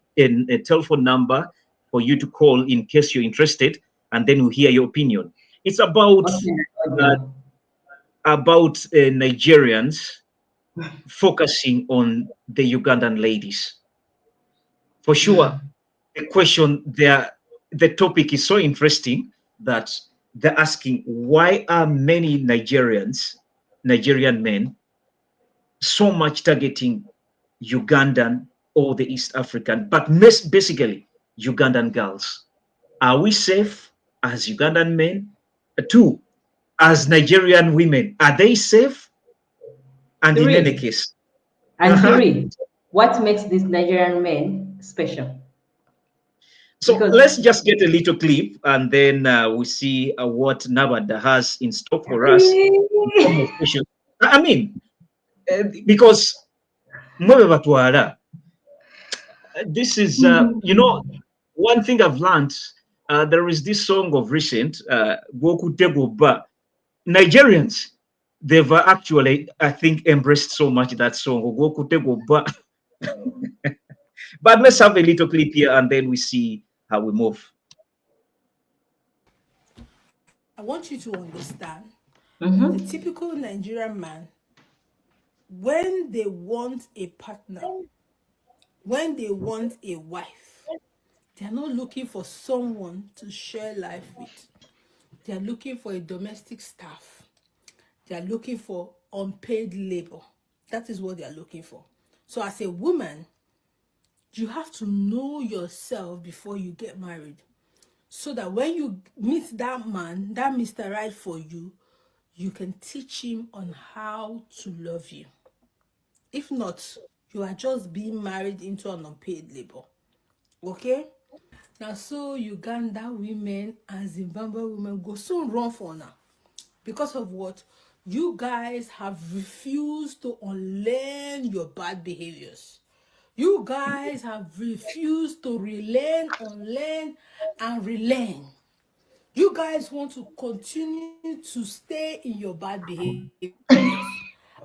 telephone number for you to call in case you're interested, and then we'll hear your opinion. It's about Nigerians focusing on the Ugandan ladies. For sure, the question there, the topic is so interesting that they're asking, why are many Nigerian men so much targeting Ugandan or the East African, but basically Ugandan girls? Are we safe as Ugandan men? Two, as Nigerian women, are they safe? And in any case. And three, what makes these Nigerian men special? So let's just get a little clip, and then we see what Nabada has in stock for us. I mean, because this is, one thing I've learned. There is this song of recent, Goku Tegoba. Nigerians, they've actually, I think, embraced so much that song, Goku Tegoba. But let's have a little clip here, and then we see how we move. I want you to understand the typical Nigerian man, when they want a partner, when they want a wife, they're not looking for someone to share life with. They're looking for a domestic staff. They're looking for unpaid labor. That is what they're looking for. So as a woman, you have to know yourself before you get married, so that when you meet that man, that Mr. Right for you, you can teach him on how to love you. If not, you are just being married into an unpaid labor. Okay? Now, so Uganda women and Zimbabwe women go soon run for now. Because of what? You guys have refused to unlearn your bad behaviors. You guys have refused to relearn, unlearn, and relearn. You guys want to continue to stay in your bad behaviors.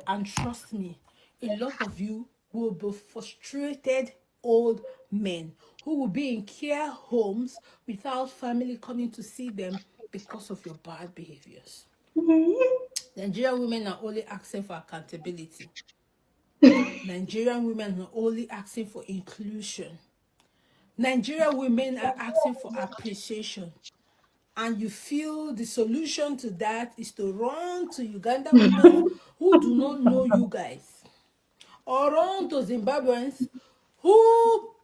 And trust me, a lot of you will be frustrated old men who will be in care homes without family coming to see them because of your bad behaviors. Nigerian women are only asking for accountability. Nigerian women are only asking for inclusion. Nigerian women are asking for appreciation. And you feel the solution to that is to run to Ugandan women who do not know you guys. Or run to Zimbabweans who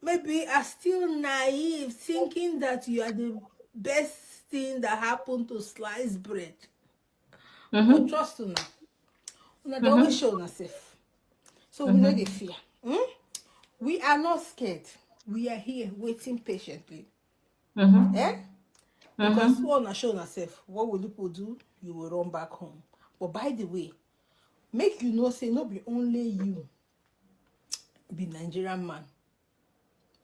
maybe are still naive, thinking that you are the best thing that happened to sliced bread. But trust you now. They always show yourself. So we know the fear. We are not scared. We are here waiting patiently. Because one show yourself, what will people do? You will run back home. But by the way, make you know, say, not be only you be Nigerian man.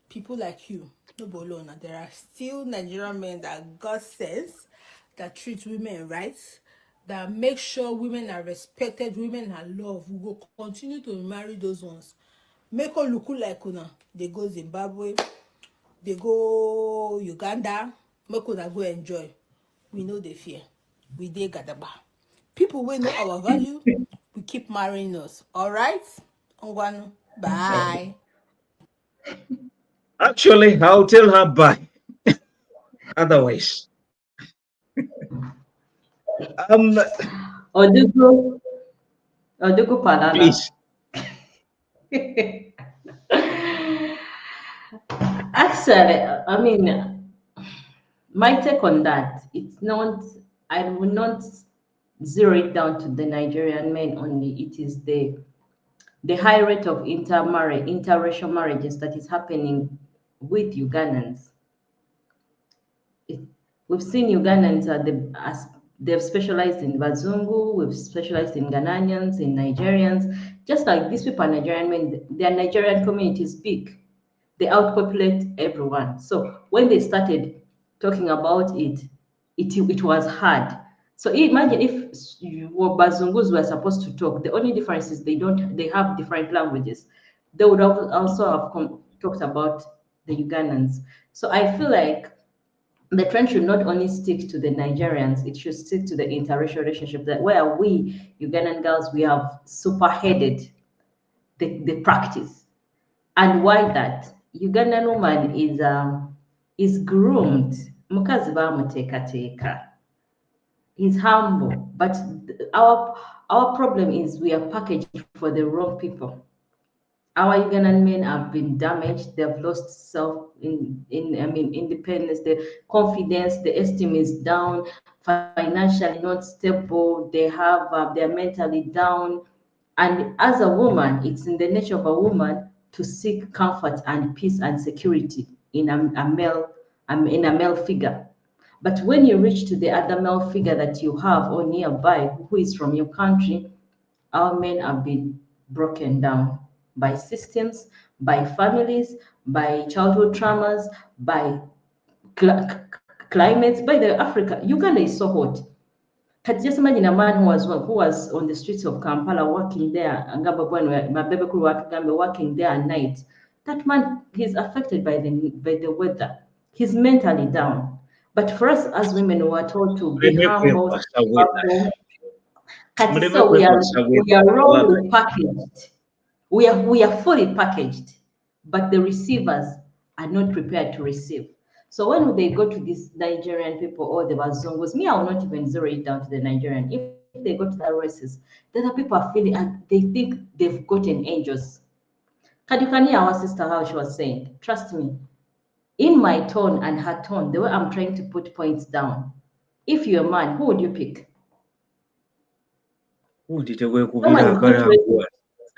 People like you, no bolona. There are still Nigerian men that got sense, that treat women right, that make sure women are respected, women are loved. We will continue to marry those ones. Make all look like una. They go Zimbabwe, they go Uganda. Make una go enjoy. We know the fear. We dey gadaba. People will know our value. We keep marrying us. All right? Bye. Actually, I'll tell her bye. Otherwise. Oduku Palala. Please. Actually, I mean, my take on that, it's not, I will not zero it down to the Nigerian men only. It is the high rate of interracial marriages that is happening with Ugandans. We've seen Ugandans as they've specialized in Bazungu, we've specialized in Ghanaians, in Nigerians. Just like these people are Nigerian men, their Nigerian community is big. They outpopulate everyone. So when they started talking about it was hard. So imagine if Bazungus were supposed to talk. The only difference is they have different languages. They would also have talked about the Ugandans. So I feel like the trend should not only stick to the Nigerians, it should stick to the interracial relationship, that where we Ugandan girls, we have superheaded the practice. And why that? Ugandan woman is groomed. Mukazi bamuteekateeka. He's humble, but our problem is we are packaged for the wrong people. Our Ugandan men have been damaged. They've lost independence, the confidence, the esteem is down, financially not stable. They're mentally down. And as a woman, it's in the nature of a woman to seek comfort and peace and security in a male figure. But when you reach to the other male figure that you have or nearby, who is from your country, our men have been broken down by systems, by families, by childhood traumas, by climates, by the Africa. Uganda is so hot. Just imagine a man who was on the streets of Kampala working there, working there at night. That man, he's affected by the weather. He's mentally down. But for us as women, we are told to be humble. So we are wrongly packaged. We are fully packaged, but the receivers are not prepared to receive. So when they go to these Nigerian people or the Bazungus, I will not even zero it down to the Nigerian. If they go to the races, the other people are feeling and they think they've gotten angels. Kadukani, our sister, how she was saying, trust me, in my tone and her tone, the way I'm trying to put points down, if you're a man, who would you pick?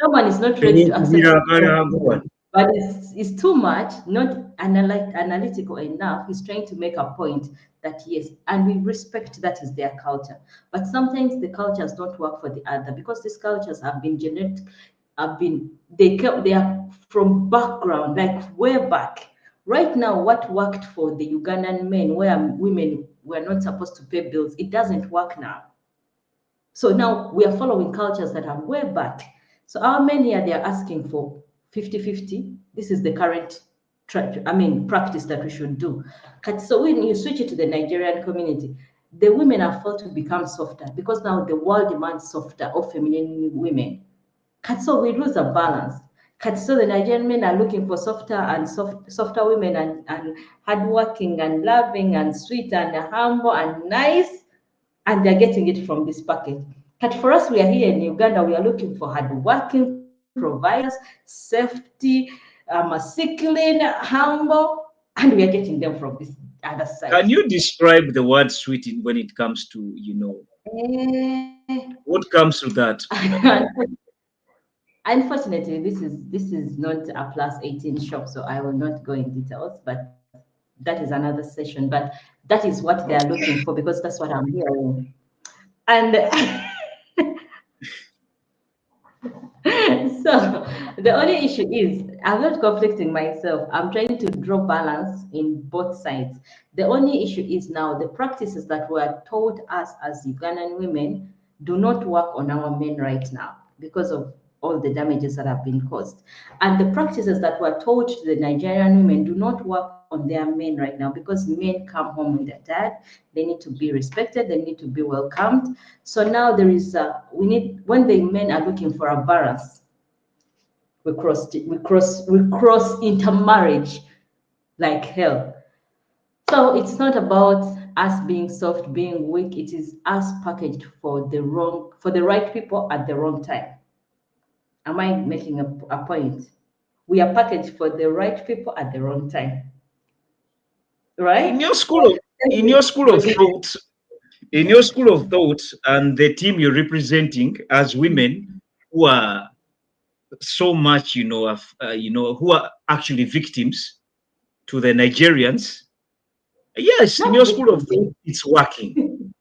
Someone is not ready to accept, but it's too much, not analytical enough. He's trying to make a point that yes, and we respect that is their culture. But sometimes the cultures don't work for the other because these cultures have been they are from background, like way back. Right now, what worked for the Ugandan men, where women were not supposed to pay bills, it doesn't work now. So now we are following cultures that are way back. So our men here, they are asking for 50-50. This is the current practice that we should do. So when you switch it to the Nigerian community, the women are felt to become softer because now the world demands softer or feminine women. So we lose a balance. So the Nigerian men are looking for softer women and hardworking and loving and sweet and humble and nice, and they're getting it from this package. But for us, we are here in Uganda, we are looking for hardworking providers, safety, masculine, humble, and we are getting them from this other side. Can you describe the word sweet when it comes to, what comes to that? Unfortunately, this is not a +18 shop, so I will not go in details, but that is another session. But that is what they are looking for because that's what I'm hearing. And so the only issue is I'm not conflicting myself. I'm trying to draw balance in both sides. The only issue is now the practices that were taught us as Ugandan women do not work on our men right now because of all the damages that have been caused. And the practices that were taught to the Nigerian women do not work on their men right now because men come home when they're tired. They need to be respected. They need to be welcomed. So now there is when the men are looking for a balance, we cross intermarriage like hell. So it's not about us being soft, being weak. It is us packaged for the right people at the wrong time. Am I making a point? we are packaged for the right people at the wrong time. Right? In your school of thought, and the team you're representing as women who are so much, who are actually victims to the Nigerians. Yes, in your school of thought, it's working,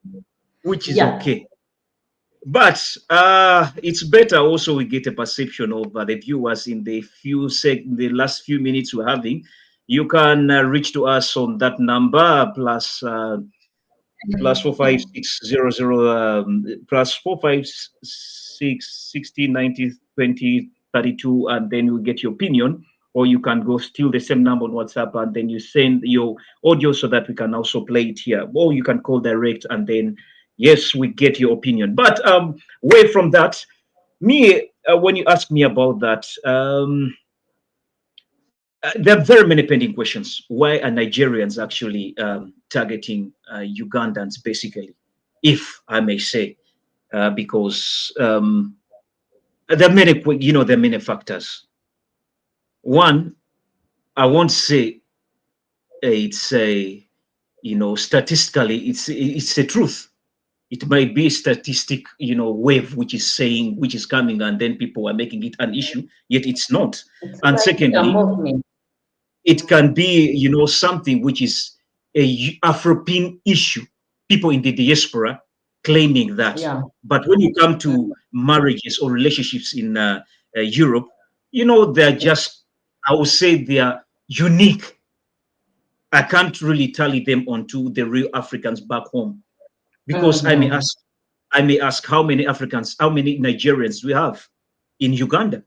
which is okay. But it's better also we get a perception of the viewers in the the last few minutes we're having. You can reach to us on that number plus 45600 plus 456 60 90 20 32, and then you get your opinion. Or you can go still the same number on WhatsApp and then you send your audio so that we can also play it here. Or you can call direct and then, yes, we get your opinion. But away from that, when you ask me about that, there are very many pending questions. Why are Nigerians actually targeting Ugandans, basically, if I may say, because there are many, there are many factors. One, I won't say it's a, statistically, it's the truth. It might be a statistic, wave which is coming, and then people are making it an issue, yet it's not. And secondly, it can be, something which is a Afro-Pin issue. People in the diaspora claiming that. Yeah. But when you come to marriages or relationships in Europe, they're just, I would say they are unique. I can't really tally them onto the real Africans back home, because I may ask how many Nigerians we have in Uganda.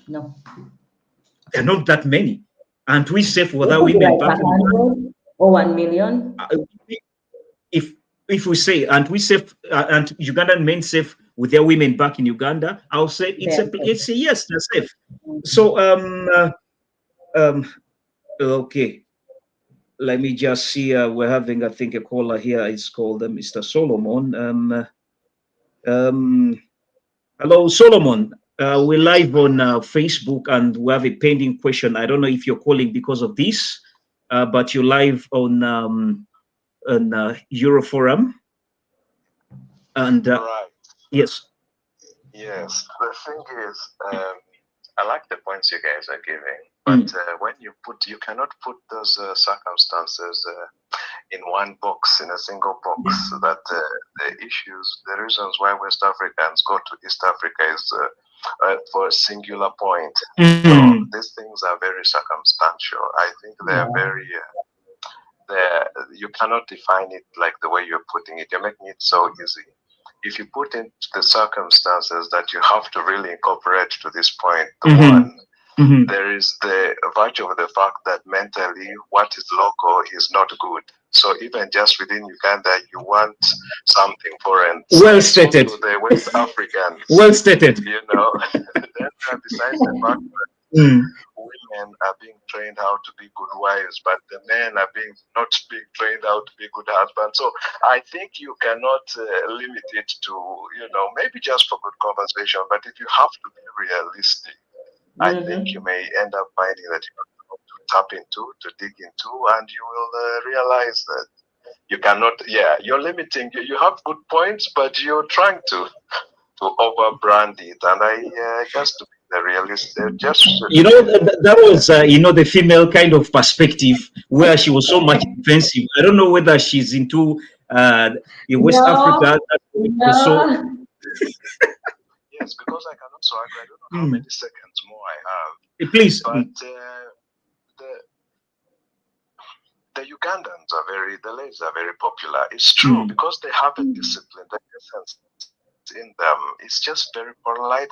No, there are not that many, and we save without women back home. Or 1 million. If we say and we save and Ugandan men save with their women back in Uganda, I'll say it's a yes, they're safe. So okay, let me just see. We're having, I think, a caller here. It's called Mr. Solomon. Hello, Solomon. We're live on Facebook, and we have a pending question. I don't know if you're calling because of this, but you're live on Euroforum. And right. Yes. Yes. The thing is, I like the points you guys are giving, but when you cannot put those circumstances in one box, in a single box. That the issues, the reasons why West Africans go to East Africa is for a singular point. So these things are very circumstantial. I think they are very. You cannot define it like the way you're putting it. You're making it so easy. If you put in the circumstances that you have to really incorporate to this point, there is the virtue of the fact that mentally what is local is not good. So even just within Uganda, you want something foreign. Well stated. To the West Africans. Well stated. Then besides the fact that women are being trained how to be good wives, but the men are not being trained how to be good husbands. So I think you cannot limit it to, maybe just for good conversation, but if you have to be realistic, I think you may end up finding that you have to tap into, to dig into, and you will realize that you cannot, you're limiting, you have good points, but you're trying to over-brand it, and I guess to be the realist, just that was the female kind of perspective where she was so much defensive. I don't know whether she's into West Africa. So yes, because I can also agree. I don't know how many seconds more I have. Please. But the Ugandans are the ladies are very popular. It's true because they have a discipline, the essence in them. It's just very polite.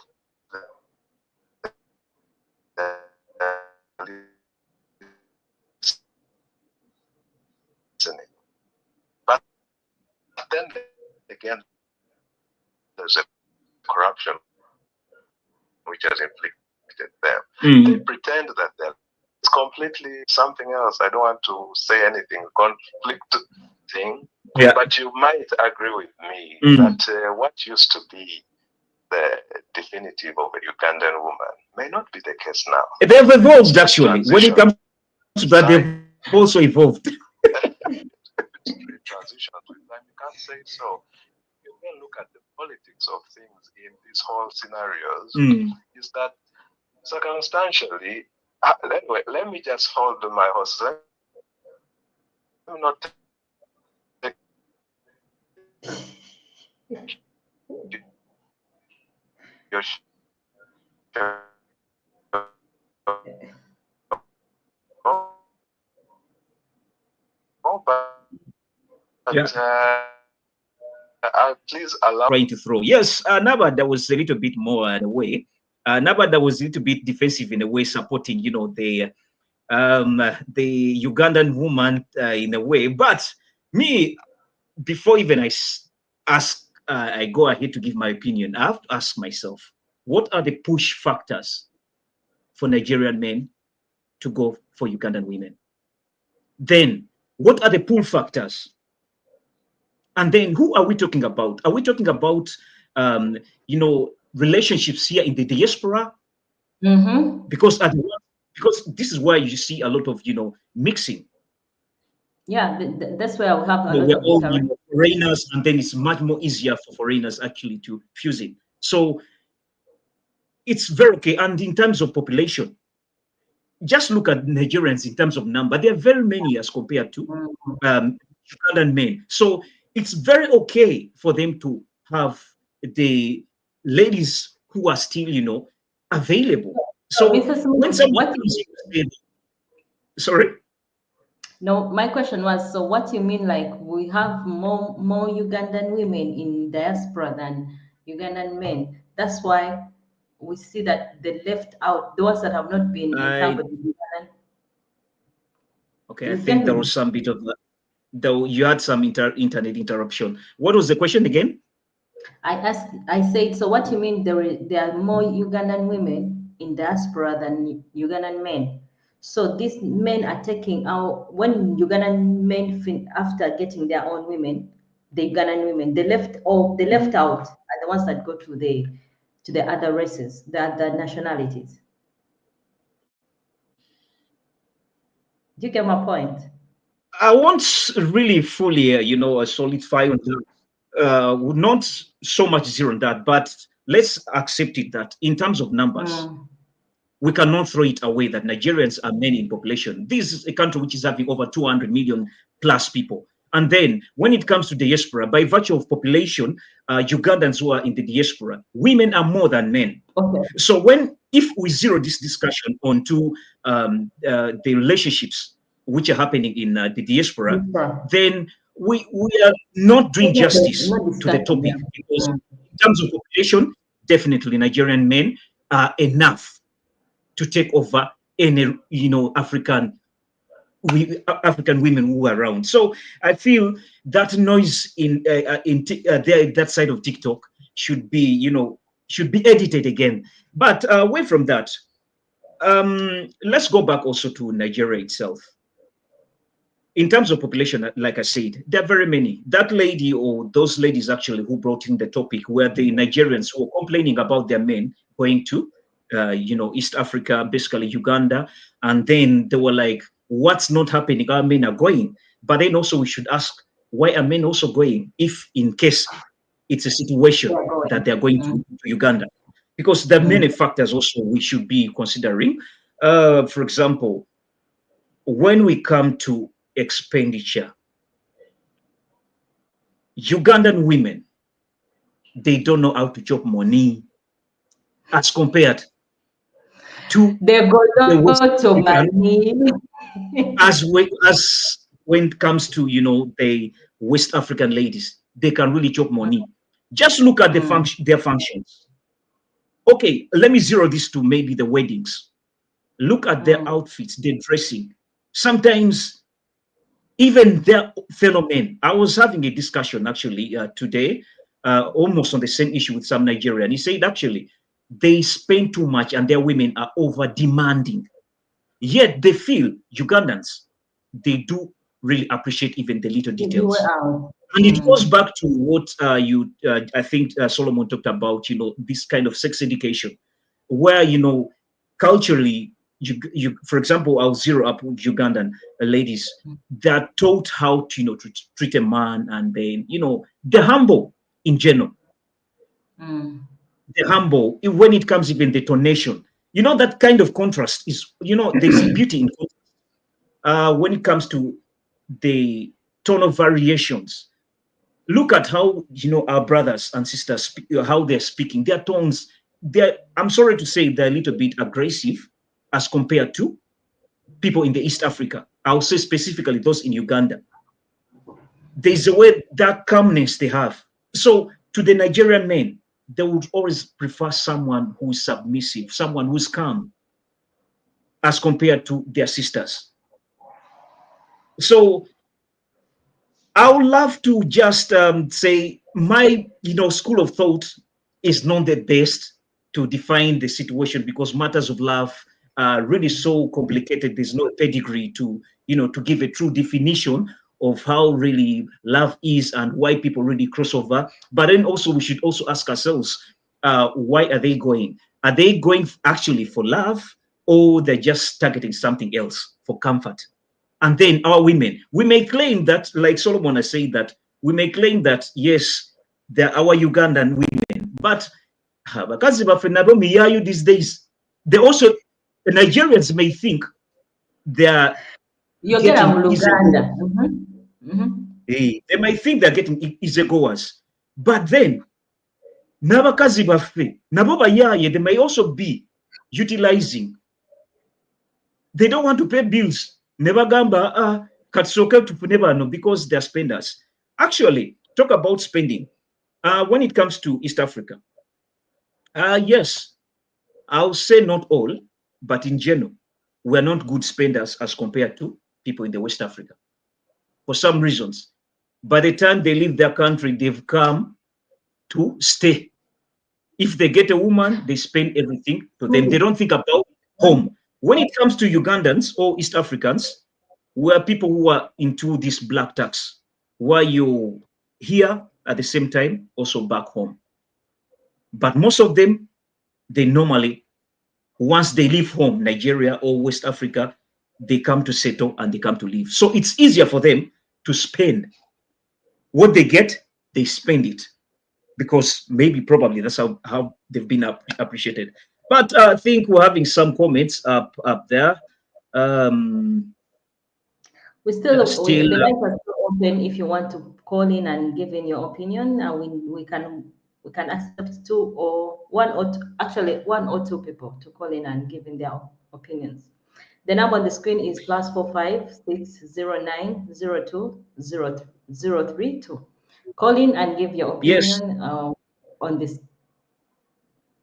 But then again, there's a corruption which has inflicted them. They pretend that it's completely something else. I don't want to say anything conflict thing, but you might agree with me that what used to be the definitive of a Ugandan woman may not be the case now. They've evolved, actually. When it comes to that, they've also evolved. Transitions with time, you can't say so. You can look at the politics of things in these whole scenarios. Is that circumstantially? Anyway, let me just hold my horses. Let me not take your please allow trying to throw. Yes, Naba, that was a little bit more in a way. Naba, that was a little bit defensive in a way, supporting, you know, the Ugandan woman in a way. But me, before even I go ahead to give my opinion, I have to ask myself, what are the push factors for Nigerian men to go for Ugandan women? Then, what are the pull factors? And then, who are we talking about? Are we talking about, you know, relationships here in the diaspora? Because this is why you see a lot of, you know, mixing. Yeah, that's where I'll have a lot We're of all, you know, foreigners, and then it's much more easier for foreigners actually to fuse it. So it's very okay. And in terms of population, just look at Nigerians in terms of number. There are very many as compared to Ugandan men. So it's very okay for them to have the ladies who are still, you know, available. So when someone comes in, sorry? No, my question was, so what you mean, like we have more Ugandan women in diaspora than Ugandan men? That's why we see that they left out those that have not been encountered with Ugandan. Okay, I think there was some bit of that. Though you had some internet interruption. What was the question again? I said, so what you mean there are more Ugandan women in diaspora than Ugandan men? So these men are taking out, when Ugandan men, after getting their own women, the Ugandan women, they left out are the ones that go to the other races, the other nationalities. Do you get my point? I won't really fully, you know, solidify on that. Not so much zero on that, but let's accept it that in terms of numbers, we cannot throw it away that Nigerians are many in population. This is a country which is having over 200 million plus people. And then when it comes to diaspora, by virtue of population, Ugandans who are in the diaspora, women are more than men. Okay. So if we zero this discussion onto the relationships which are happening in the diaspora, then we are not doing justice to the topic, because in terms of population, definitely Nigerian men are enough to take over any, you know, African women who are around. So I feel that noise in that side of TikTok should be, you know, should be edited again. But away from that, let's go back also to Nigeria itself. In terms of population, like I said, there are very many. That lady or those ladies actually who brought in the topic were the Nigerians who were complaining about their men going to, you know, East Africa, basically Uganda. And then they were like, what's not happening? Our men are going. But then also we should ask, why are men also going if in case it's a situation that they're going to Uganda? Because there are many factors also we should be considering. For example, when we come to expenditure, Ugandan women, they don't know how to chop money as compared to as when it comes to, you know, the West African ladies, they can really chop money. Just look at their functions. Okay, let me zero this to maybe the weddings. Look at their outfits, their dressing. Sometimes even their fellow men. I was having a discussion actually today, almost on the same issue with some Nigerian. He said actually they spend too much and their women are over demanding. Yet they feel Ugandans, they do really appreciate even the little You details. were out. And it goes back to what I think Solomon talked about, this kind of sex education, where, culturally, for example, I'll zero up with Ugandan ladies that taught how to, to treat a man, and then, they're humble in general. They're humble when it comes even the tonation. That kind of contrast is, there's beauty in contrast. When it comes to the tonal variations, look at how, our brothers and sisters speak, how they're speaking. Their tones, I'm sorry to say, they're a little bit aggressive as compared to people in the East Africa. I'll say specifically those in Uganda. There's a way, that calmness they have. So to the Nigerian men, they would always prefer someone who's submissive, someone who's calm, as compared to their sisters. So I would love to just say my, school of thought is not the best to define the situation, because matters of love are really so complicated. There's no pedigree to, to give a true definition of how really love is and why people really cross over. But then also we should also ask ourselves, why are they going? Are they going actually for love, or they're just targeting something else for comfort? And then our women, we may claim that, like Solomon has said, that we may claim that, yes, they're our Ugandan women, but because these days, they also, the Nigerians may think they're Uganda. They might think they're getting easy goers, but then they may also be utilizing. They don't want to pay bills. Never gamba to never know, because they're spenders. Actually, talk about spending. When it comes to East Africa, yes, I'll say not all, but in general, we're not good spenders as compared to people in the West Africa. For some reasons, by the time they leave their country, they've come to stay. If they get a woman, they spend everything to them. They don't think about home. When it comes to Ugandans or East Africans, where people who are into this black tax, where you here at the same time, also back home. But most of them, they normally, once they leave home, Nigeria or West Africa, they come to settle and they come to live. So it's easier for them to spend. What they get, they spend it, because maybe probably that's how they've been appreciated. But I think we're having some comments up there. We still the lines are still open if you want to call in and give in your opinion. We can accept one or two people to call in and give in their opinions. The number on the screen is +45 609 02 032. Call in and give your opinion on this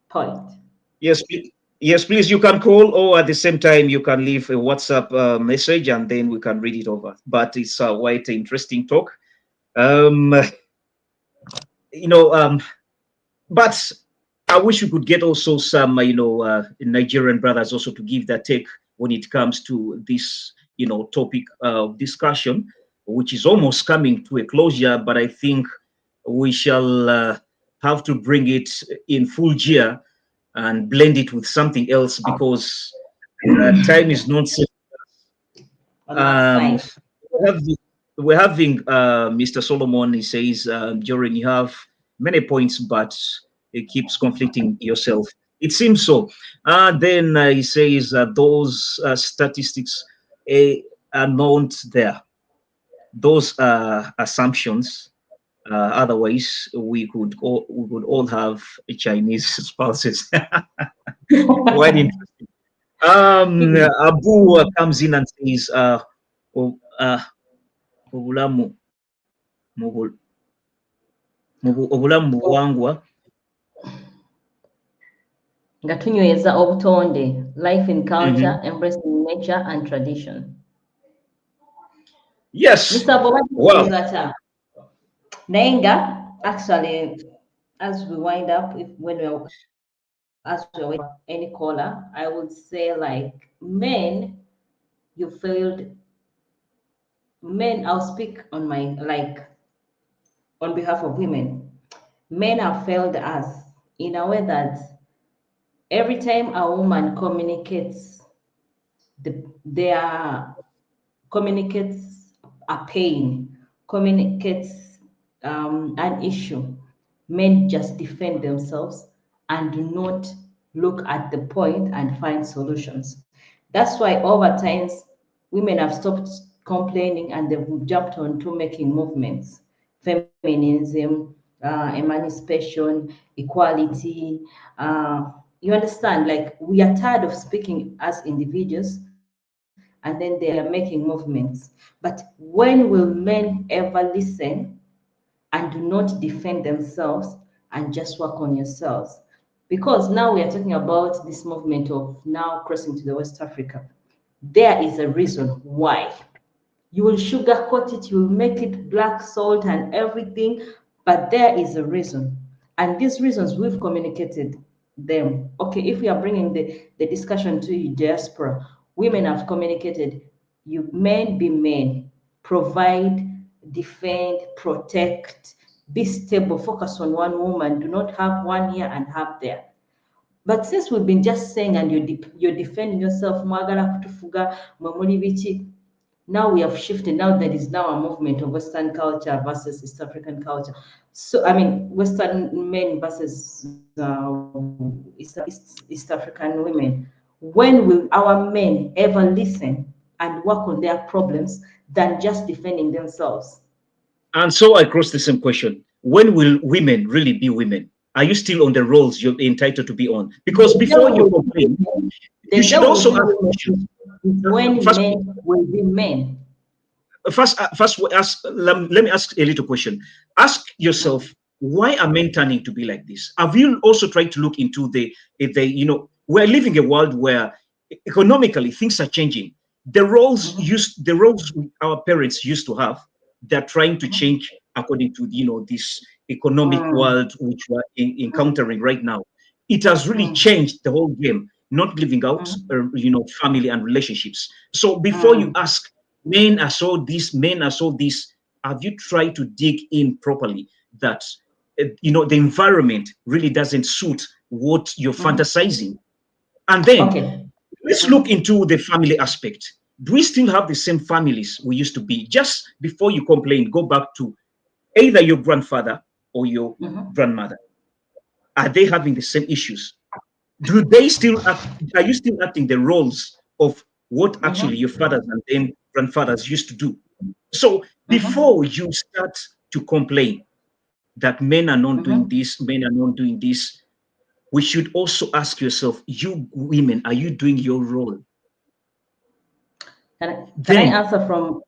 point. Yes, please. Yes, please, you can call, or at the same time, you can leave a WhatsApp message, and then we can read it over. But it's quite interesting talk. But I wish we could get also some, Nigerian brothers also to give their take when it comes to this, topic of discussion, which is almost coming to a closure. But I think we shall have to bring it in full gear and blend it with something else, because time is not safe. We're having Mr. Solomon. He says, Jorin, you have many points, but it keeps conflicting yourself. It seems so. Then he says those statistics are not there. Those are assumptions. Otherwise, we could all have Chinese spouses. Quite interesting. Abu comes in and says, obulamu buwangwa nga tunyweza obutonde, life in culture, embracing nature and tradition. Yes. Well, Nenga, actually, as we wind up, as we any caller, I would say, like, men, you failed men, I'll speak on on behalf of women. Men have failed us in a way that every time a woman communicates communicates a pain, communicates an issue, men just defend themselves and do not look at the point and find solutions. That's why over times women have stopped complaining and they've jumped on to making movements, feminism, emancipation, equality. You understand, like we are tired of speaking as individuals and then they are making movements. But when will men ever listen and do not defend themselves and just work on yourselves? Because now we are talking about this movement of now crossing to the West Africa. There is a reason why. You will sugarcoat it, you will make it black salt and everything, but there is a reason. And these reasons we've communicated them. Okay, if we are bringing the discussion to you, diaspora, women have communicated, you men be men, provide, defend, protect, be stable, focus on one woman, do not have one here and have there. But since we've been just saying and you're defending yourself, mwagala kutufuga, mwemuli biki, now we have shifted. Now there is now a movement of Western culture versus East African culture. So, I mean, Western men versus East African women. When will our men ever listen and work on their problems than just defending themselves? And so I cross the same question. When will women really be women? Are you still on the roles you're entitled to be on? Because before you complain, you should also ask questions. When men will be men. First, let me ask a little question. Ask yourself, why are men turning to be like this? Have you also tried to look into we're living in a world where economically things are changing. The roles our parents used to have, they're trying to change according to this economic world which we're encountering right now. It has really changed the whole game, not living out family and relationships. So before you ask, men are so this, men are so this, have you tried to dig in properly that the environment really doesn't suit what you're fantasizing? And then let's look into the family aspect. Do we still have the same families we used to be? Just before you complain, go back to either your grandfather or your grandmother. Are they having the same issues? Do they still are you still acting the roles of what actually your fathers and then grandfathers used to do? So before you start to complain that men are not doing this, men are not doing this, we should also ask yourself, you women, are you doing your role? Can I answer from?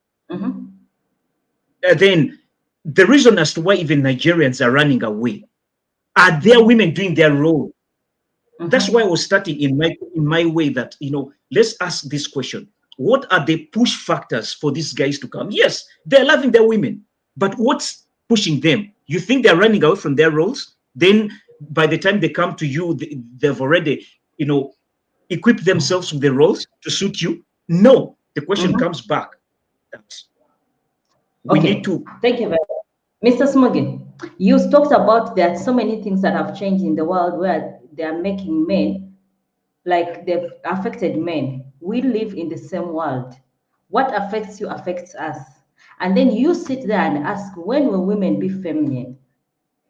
Then the reason as to why even Nigerians are running away, are their women doing their role? That's why I was starting in my way that, let's ask this question. What are the push factors for these guys to come? Yes, they're loving their women, but what's pushing them? You think they're running away from their roles? Then by the time they come to you, they've already, equipped themselves with the roles to suit you? No, the question comes back. We need to. Thank you very much. Mr. Smogin, you talked about there are so many things that have changed in the world where they are making men, like they've affected men. We live in the same world. What affects you affects us. And then you sit there and ask, when will women be feminine?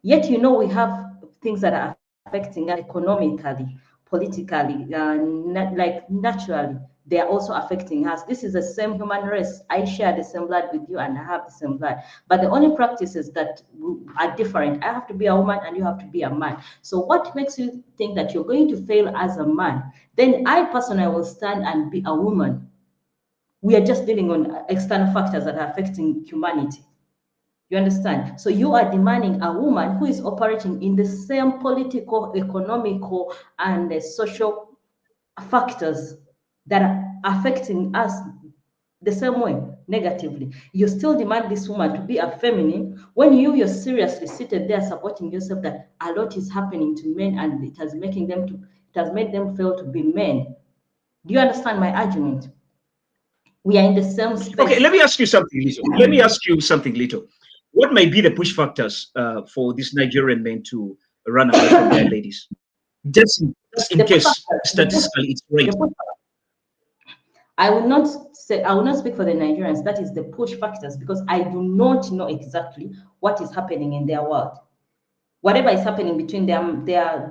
Yet we have things that are affecting us economically, politically, like naturally. They are also affecting us. This is the same human race. I share the same blood with you and I have the same blood. But the only practices that are different, I have to be a woman and you have to be a man. So what makes you think that you're going to fail as a man? Then I personally will stand and be a woman. We are just dealing on external factors that are affecting humanity. You understand? So you are demanding a woman who is operating in the same political, economical, and social factors that are affecting us the same way, negatively. You still demand this woman to be a feminine when you're seriously seated there supporting yourself that a lot is happening to men and it has made them fail to be men. Do you understand my argument? We are in the same space. Okay, let me ask you something, Lito. What may be the push factors for these Nigerian men to run away from their ladies? Just in case statistically it's right. I will not speak for the Nigerians. That is the push factors, because I do not know exactly what is happening in their world. Whatever is happening between them, their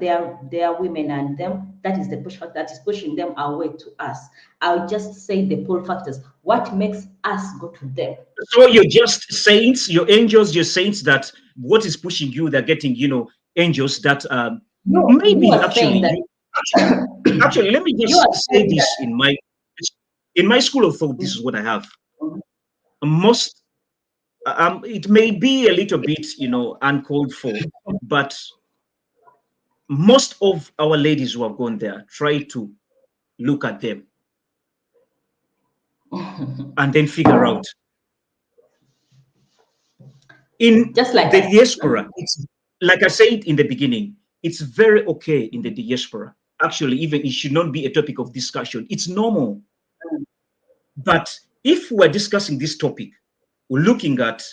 women and them, that is the push factor that is pushing them away to us. I'll just say the pull factors. What makes us go to them? So you're just saints, you're angels, you're saints that what is pushing you, they're getting, angels that maybe actually, actually, let me just say this in my school of thought, this is what I have. Most, it may be a little bit, uncalled for, but most of our ladies who have gone there try to look at them and then figure out. In just like the diaspora, it's like I said in the beginning, it's very okay in the diaspora. Actually, even it should not be a topic of discussion. It's normal. But if we're discussing this topic, we're looking at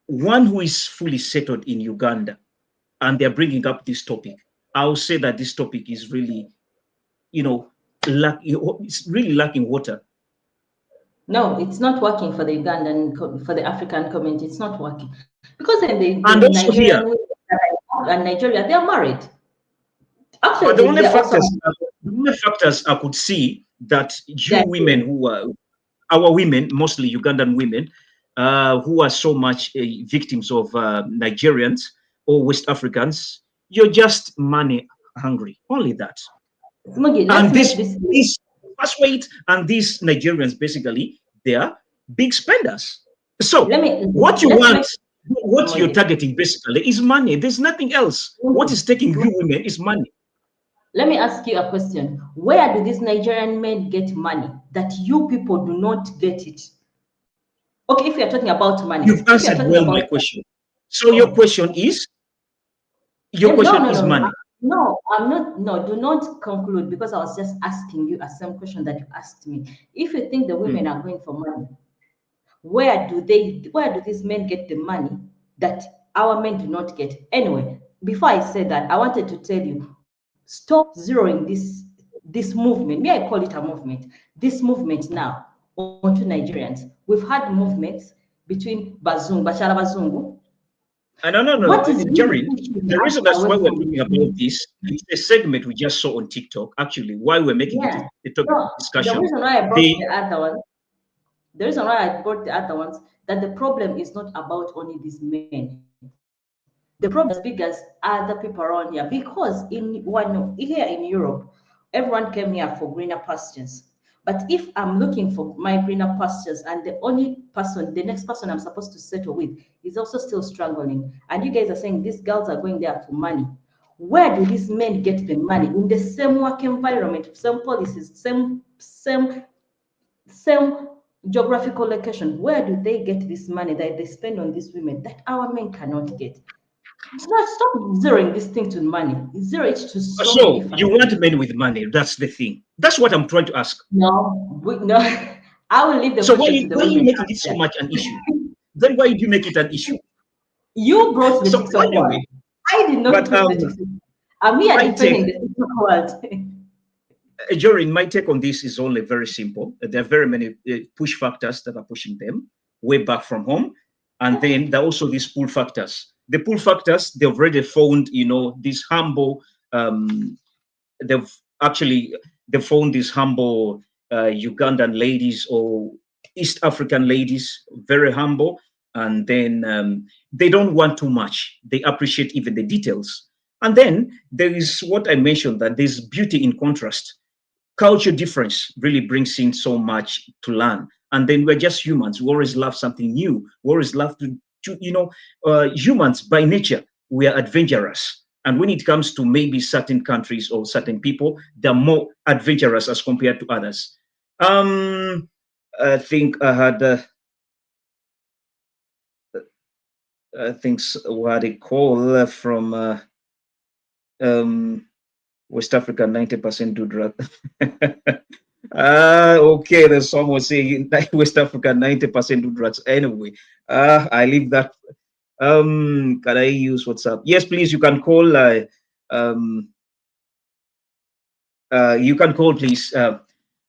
one who is fully settled in Uganda, and they're bringing up this topic, I'll say that this topic is really, it's really lacking water. No, it's not working for the Ugandan, for the African community. It's not working because in Nigeria and Nigeria, they are married. Actually, but the only factors I could see that women who are our women, mostly Ugandan women, who are so much victims of Nigerians or West Africans, you're just money hungry. Only that. And this first weight and these Nigerians basically they are big spenders. So what you want, what you're targeting basically is money. There's nothing else. What is taking you women is money. Let me ask you a question. Where do these Nigerian men get money that you people do not get it? Okay, if you're talking about money. You've answered well my question. So your question is? Your question is money. No, I'm not. No, do not conclude, because I was just asking you a same question that you asked me. If you think the women are going for money, where do these men get the money that our men do not get? Anyway, before I say that, I wanted to tell you, stop zeroing this movement. May I call it a movement? This movement now onto Nigerians. We've had movements between Bashara Bazungu. No, Jerry, the reason that's why we're talking about this is a segment we just saw on TikTok. Actually, why we're making it a topic of discussion. The reason why I brought the other one, the reason why I brought the other ones, that the problem is not about only these men. The problem is as big as other people around here, because here in Europe, everyone came here for greener pastures. But if I'm looking for my greener pastures and the next person I'm supposed to settle with is also still struggling, and you guys are saying these girls are going there for money, where do these men get the money? In the same work environment, same policies, same geographical location, where do they get this money that they spend on these women that our men cannot get? Stop zeroing this thing to money. Zero it to so you want men with money. That's the thing. That's what I'm trying to ask. No. I will leave the so why are you making it so much an issue? Then why do you make it an issue? You brought the TikTok anyway, I did not bring the TikTok. I'm here defending the TikTok world. Jorin, my take on this is only very simple. There are very many push factors that are pushing them way back from home. And then there are also these pull factors. The pull factors, they've already found, these humble, they've found these humble Ugandan ladies or East African ladies, very humble. And then they don't want too much. They appreciate even the details. And then there is what I mentioned, that there's beauty in contrast. Culture difference really brings in so much to learn. And then we're just humans. We always love something new. We always love to humans by nature, we are adventurous. And when it comes to maybe certain countries or certain people, they're more adventurous as compared to others. I think I had, what I call from West Africa, 90% do drug. Okay, there's someone saying West Africa 90% do drugs. Anyway, I leave that. Can I use WhatsApp? Yes, please. You can call. You can call, please.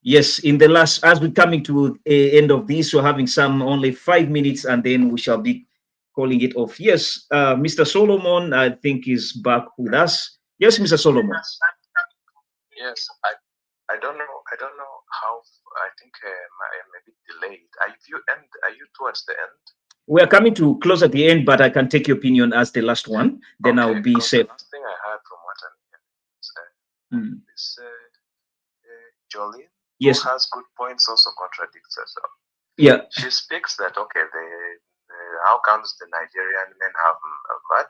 Yes, in the last, as we're coming to the end of this, we're having some only 5 minutes, and then we shall be calling it off. Yes, Mr. Solomon, I think, is back with us. Yes, Mr. Solomon. Yes, I don't know how. I think I am a bit delayed. Are you towards the end? We are coming to close at the end, but I can take your opinion as the last one. Then Okay, I'll be safe. The last thing I heard from what I'm hearing is Jolene, Yes. who has good points, also contradicts herself. Yeah. She speaks that okay, how comes the Nigerian men have what?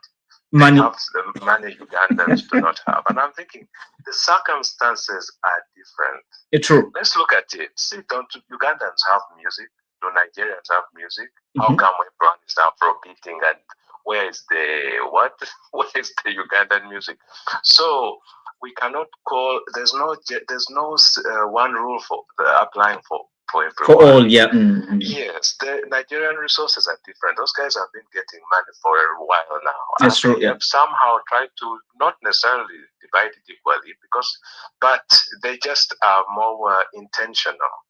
Money. Have the money Ugandans do not have, and I'm thinking the circumstances are different. True. Let's look at it. See, don't Ugandans have music? Do Nigerians have music? How come everyone is Afro-beating and where is the what? Where is the Ugandan music? So we cannot call. There's no one rule for applying for everyone. For all, yeah. Yes, the Nigerian resources are different. Those guys have been getting money for a while now. That's true. They have somehow tried to not necessarily divide it equally but they just are more intentional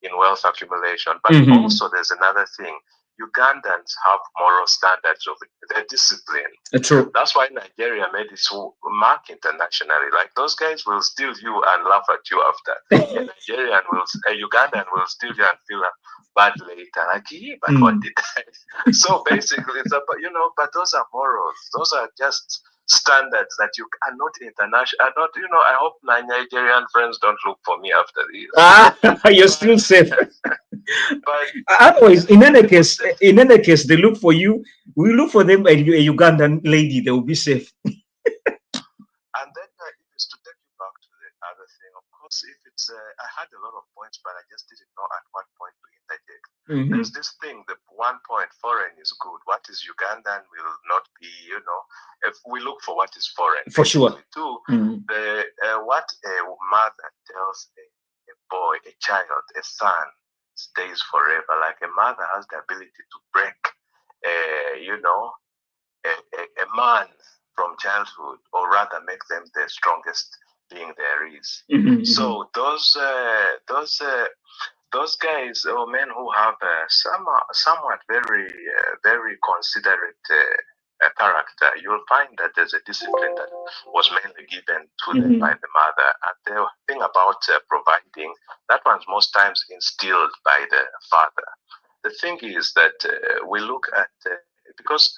in wealth accumulation. But also there's another thing. Ugandans have moral standards of their discipline. True. That's why Nigeria made its mark internationally. Like those guys will steal you and laugh at you after. A Ugandan will steal you and feel bad later. Like, but what did I? So basically, it's about, but those are morals. Those are just standards that you are not international. Not, I hope my Nigerian friends don't look for me after this. You're still safe. But otherwise, in any case, they look for you. We look for them, a Ugandan lady. They will be safe. And then it's to take you back to the other thing. Of course, if it's, I had a lot of points, but I just didn't know at what point to interject. There's this thing, the 1 point, foreign is good. What is Ugandan will not be, if we look for what is foreign. For sure. Too, what a mother tells a boy, a child, a son, stays forever. Like a mother has the ability to break, a man from childhood, or rather make them the strongest being there is. So those guys or men who have somewhat very very considerate character, you'll find that there's a discipline that was mainly given to them by the mother, and the thing about providing, that one's most times instilled by the father. The thing is that we look at because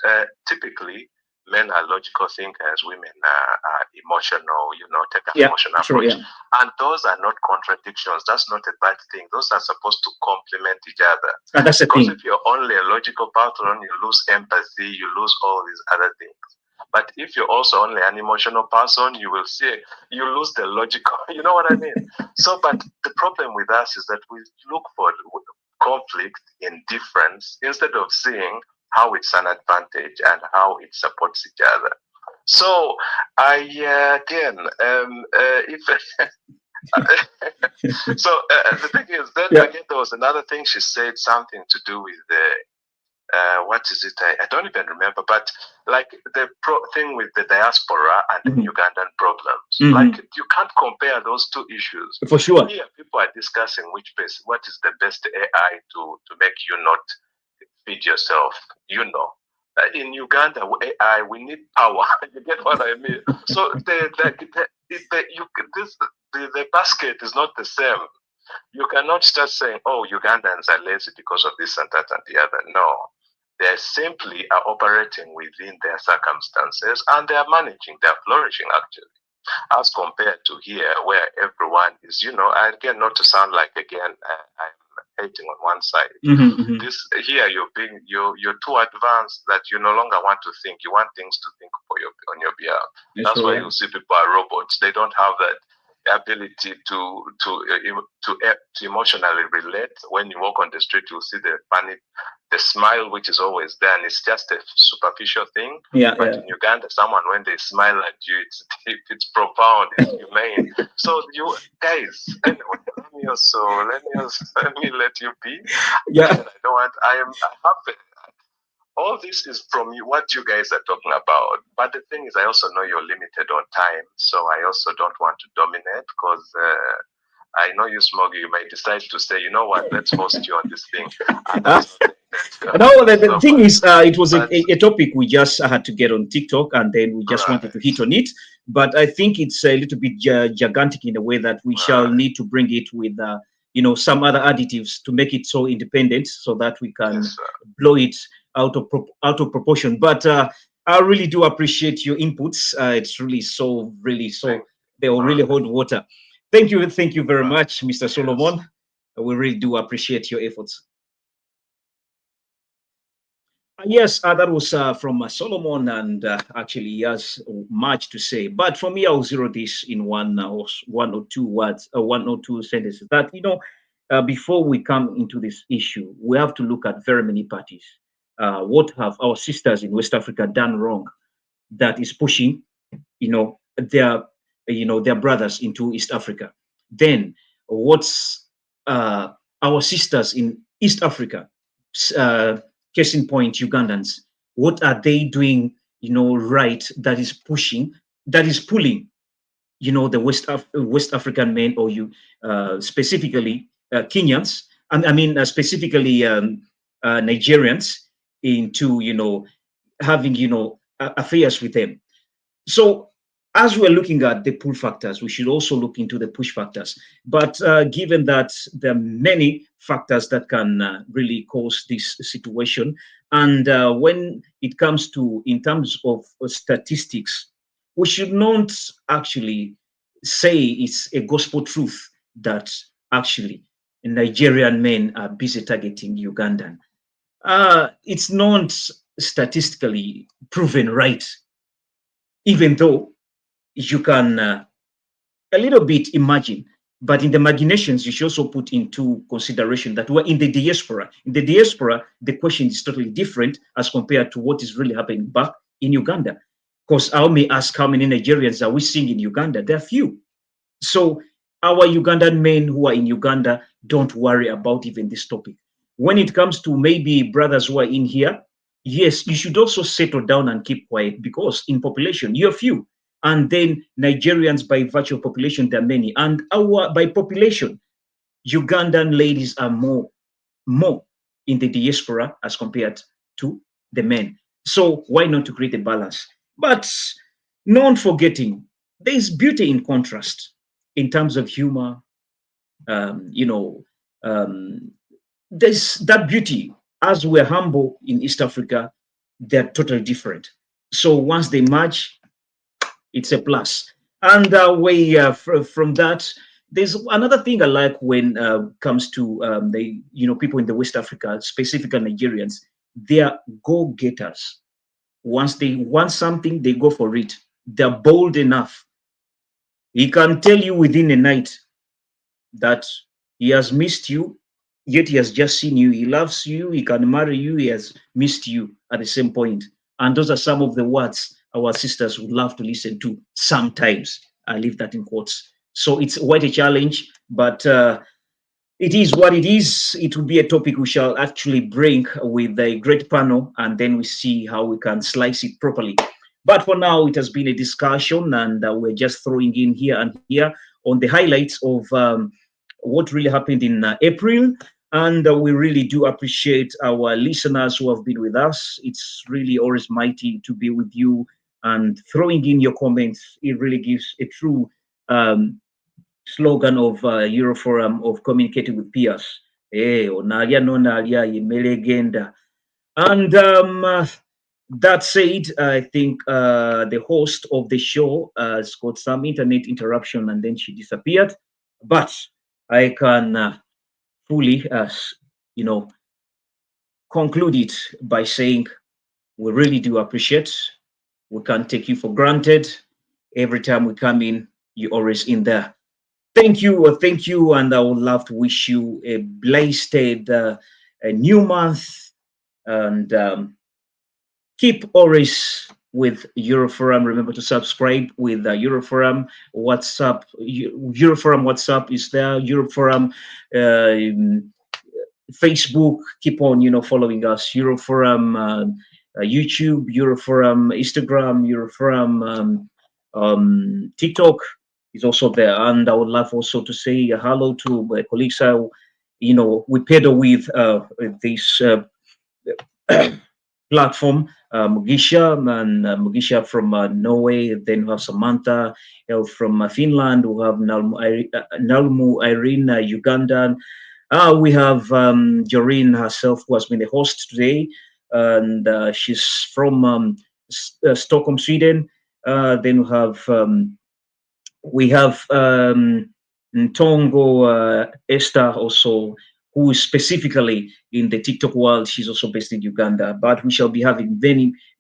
typically men are logical thinkers, women are emotional, take an emotional approach. And those are not contradictions. That's not a bad thing. Those are supposed to complement each other. And that's the because thing. If you're only a logical person, you lose empathy, you lose all these other things. But if you're also only an emotional person, you will see, you lose the logical, you know what I mean? So, but the problem with us is that we look for conflict in difference instead of seeing how it's an advantage and how it supports each other. So the thing is, then again, there was another thing she said, something to do with what is it? I don't even remember, but like the thing with the diaspora and the Ugandan problems. Like you can't compare those two issues. For sure. Here, people are discussing what is the best AI to make you not feed yourself, in Uganda, AI, we need power. You get what I mean? So the basket is not the same. You cannot start saying, "Oh, Ugandans are lazy because of this and that and the other." No, they simply are operating within their circumstances and they are managing. They are flourishing actually, as compared to here, where everyone is, again, not to sound like I'm hating on one side. This here, you're too advanced that you no longer want to think. You want things to think on your behalf. That's why you see people are robots. They don't have that ability to emotionally relate. When you walk on the street, you'll see the smile, which is always there, and it's just a superficial thing. But in Uganda, someone, when they smile at you, it's profound, it's humane. So you guys, anyway, let me let you be. Yeah. I don't want. I have all this is from you, what you guys are talking about. But the thing is, I also know you're limited on time, so I also don't want to dominate because I know you, Smoggy. You might decide to say, you know what, let's host you on this thing. No, the thing is, it was a topic we just had to get on TikTok, and then we just wanted to hit on it. But I think it's a little bit gigantic in a way that we shall need to bring it with, some other additives to make it so independent, so that we can blow it out of proportion. But I really do appreciate your inputs. It's really they will really hold water. Thank you very much, Mr. Solomon. We really do appreciate your efforts. Yes, that was from Solomon, and actually he has much to say. But for me, I'll zero this in one or two words, one or two sentences. That before we come into this issue, we have to look at very many parties. What have our sisters in West Africa done wrong that is pushing, their brothers into East Africa? Then what's our sisters in East Africa? Case in point, Ugandans. What are they doing, right? That is pulling, the West African men, or specifically Kenyans, specifically Nigerians, into having affairs with them. So as we're looking at the pull factors, we should also look into the push factors. But given that there are many factors that can really cause this situation, and when it comes to, in terms of statistics, we should not actually say it's a gospel truth that actually Nigerian men are busy targeting Ugandan. It's not statistically proven right, even though you can a little bit imagine, but in the imaginations, you should also put into consideration that we're in the diaspora. In the diaspora, the question is totally different as compared to what is really happening back in Uganda. Because I may ask, how many Nigerians are we seeing in Uganda? There are few. So our Ugandan men who are in Uganda don't worry about even this topic. When it comes to maybe brothers who are in here, yes, you should also settle down and keep quiet, because in population, you're few. And then Nigerians, by virtue of population, there are many. And by population, Ugandan ladies are more in the diaspora as compared to the men. So why not to create a balance? But not forgetting, there is beauty in contrast in terms of humor. There's that beauty. As we're humble in East Africa, they're totally different. So once they merge, it's a plus. And from that, there's another thing I like when it comes to people in the West Africa, specifically Nigerians. They are go-getters. Once they want something, they go for it. They're bold enough. He can tell you within a night that he has missed you, yet he has just seen you. He loves you. He can marry you. He has missed you at the same point. And those are some of the words our sisters would love to listen to sometimes. I leave that in quotes. So it's quite a challenge, but it is what it is. It will be a topic we shall actually bring with a great panel, and then we see how we can slice it properly. But for now, it has been a discussion, and we're just throwing in here and here on the highlights of what really happened in April. And we really do appreciate our listeners who have been with us. It's really always mighty to be with you, and throwing in your comments. It really gives a true slogan of Euroforum of communicating with peers. And that said, I think the host of the show has got some internet interruption, and then she disappeared. But I can fully, conclude it by saying we really do appreciate. We can't take you for granted. Every time we come in, you're always in there. Thank you, and I would love to wish you a blessed a new month, and keep always with Euroforum. Remember to subscribe with Euroforum WhatsApp. Euroforum WhatsApp is there. Euroforum Facebook. Keep on, following us. Euroforum YouTube, Euroforum Instagram, Euroforum TikTok is also there. And I would love also to say hello to my colleagues. We pedal with this platform, Mugisha and Mugisha from Norway. Then we have Samantha from Finland. We have Nalmu Irene, Ugandan. We have Joreen herself, who has been the host today, and she's from Stockholm, Sweden. Then we have Ntongo Esther also, who is specifically in the TikTok world. She's also based in Uganda, but we shall be having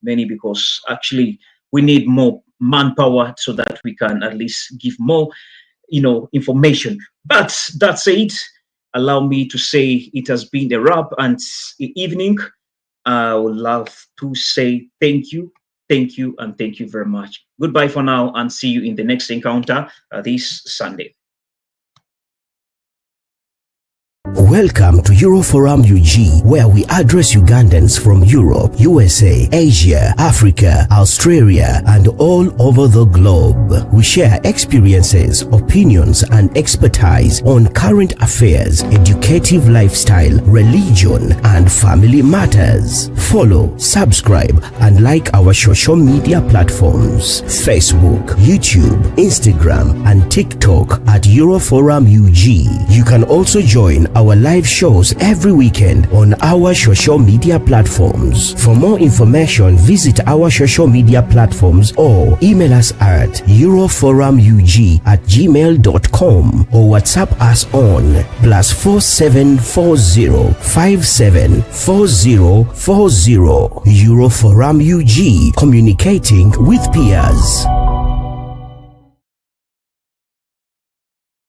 many, because actually we need more manpower so that we can at least give more, information. But that said, allow me to say it has been a wrap and evening. I would love to say thank you, and thank you very much. Goodbye for now, and see you in the next encounter this Sunday. Welcome to Euroforum UG, where we address Ugandans from Europe, USA, Asia, Africa, Australia, and all over the globe. We share experiences, opinions, and expertise on current affairs, educative lifestyle, religion, and family matters. Follow, subscribe, and like our social media platforms: Facebook, YouTube, Instagram, and TikTok at Euroforum UG. You can also join our live shows every weekend on our social media platforms. For more information, visit our social media platforms or email us at euroforumug@gmail.com or WhatsApp us on +4740 574040. Euroforum UG, communicating with peers.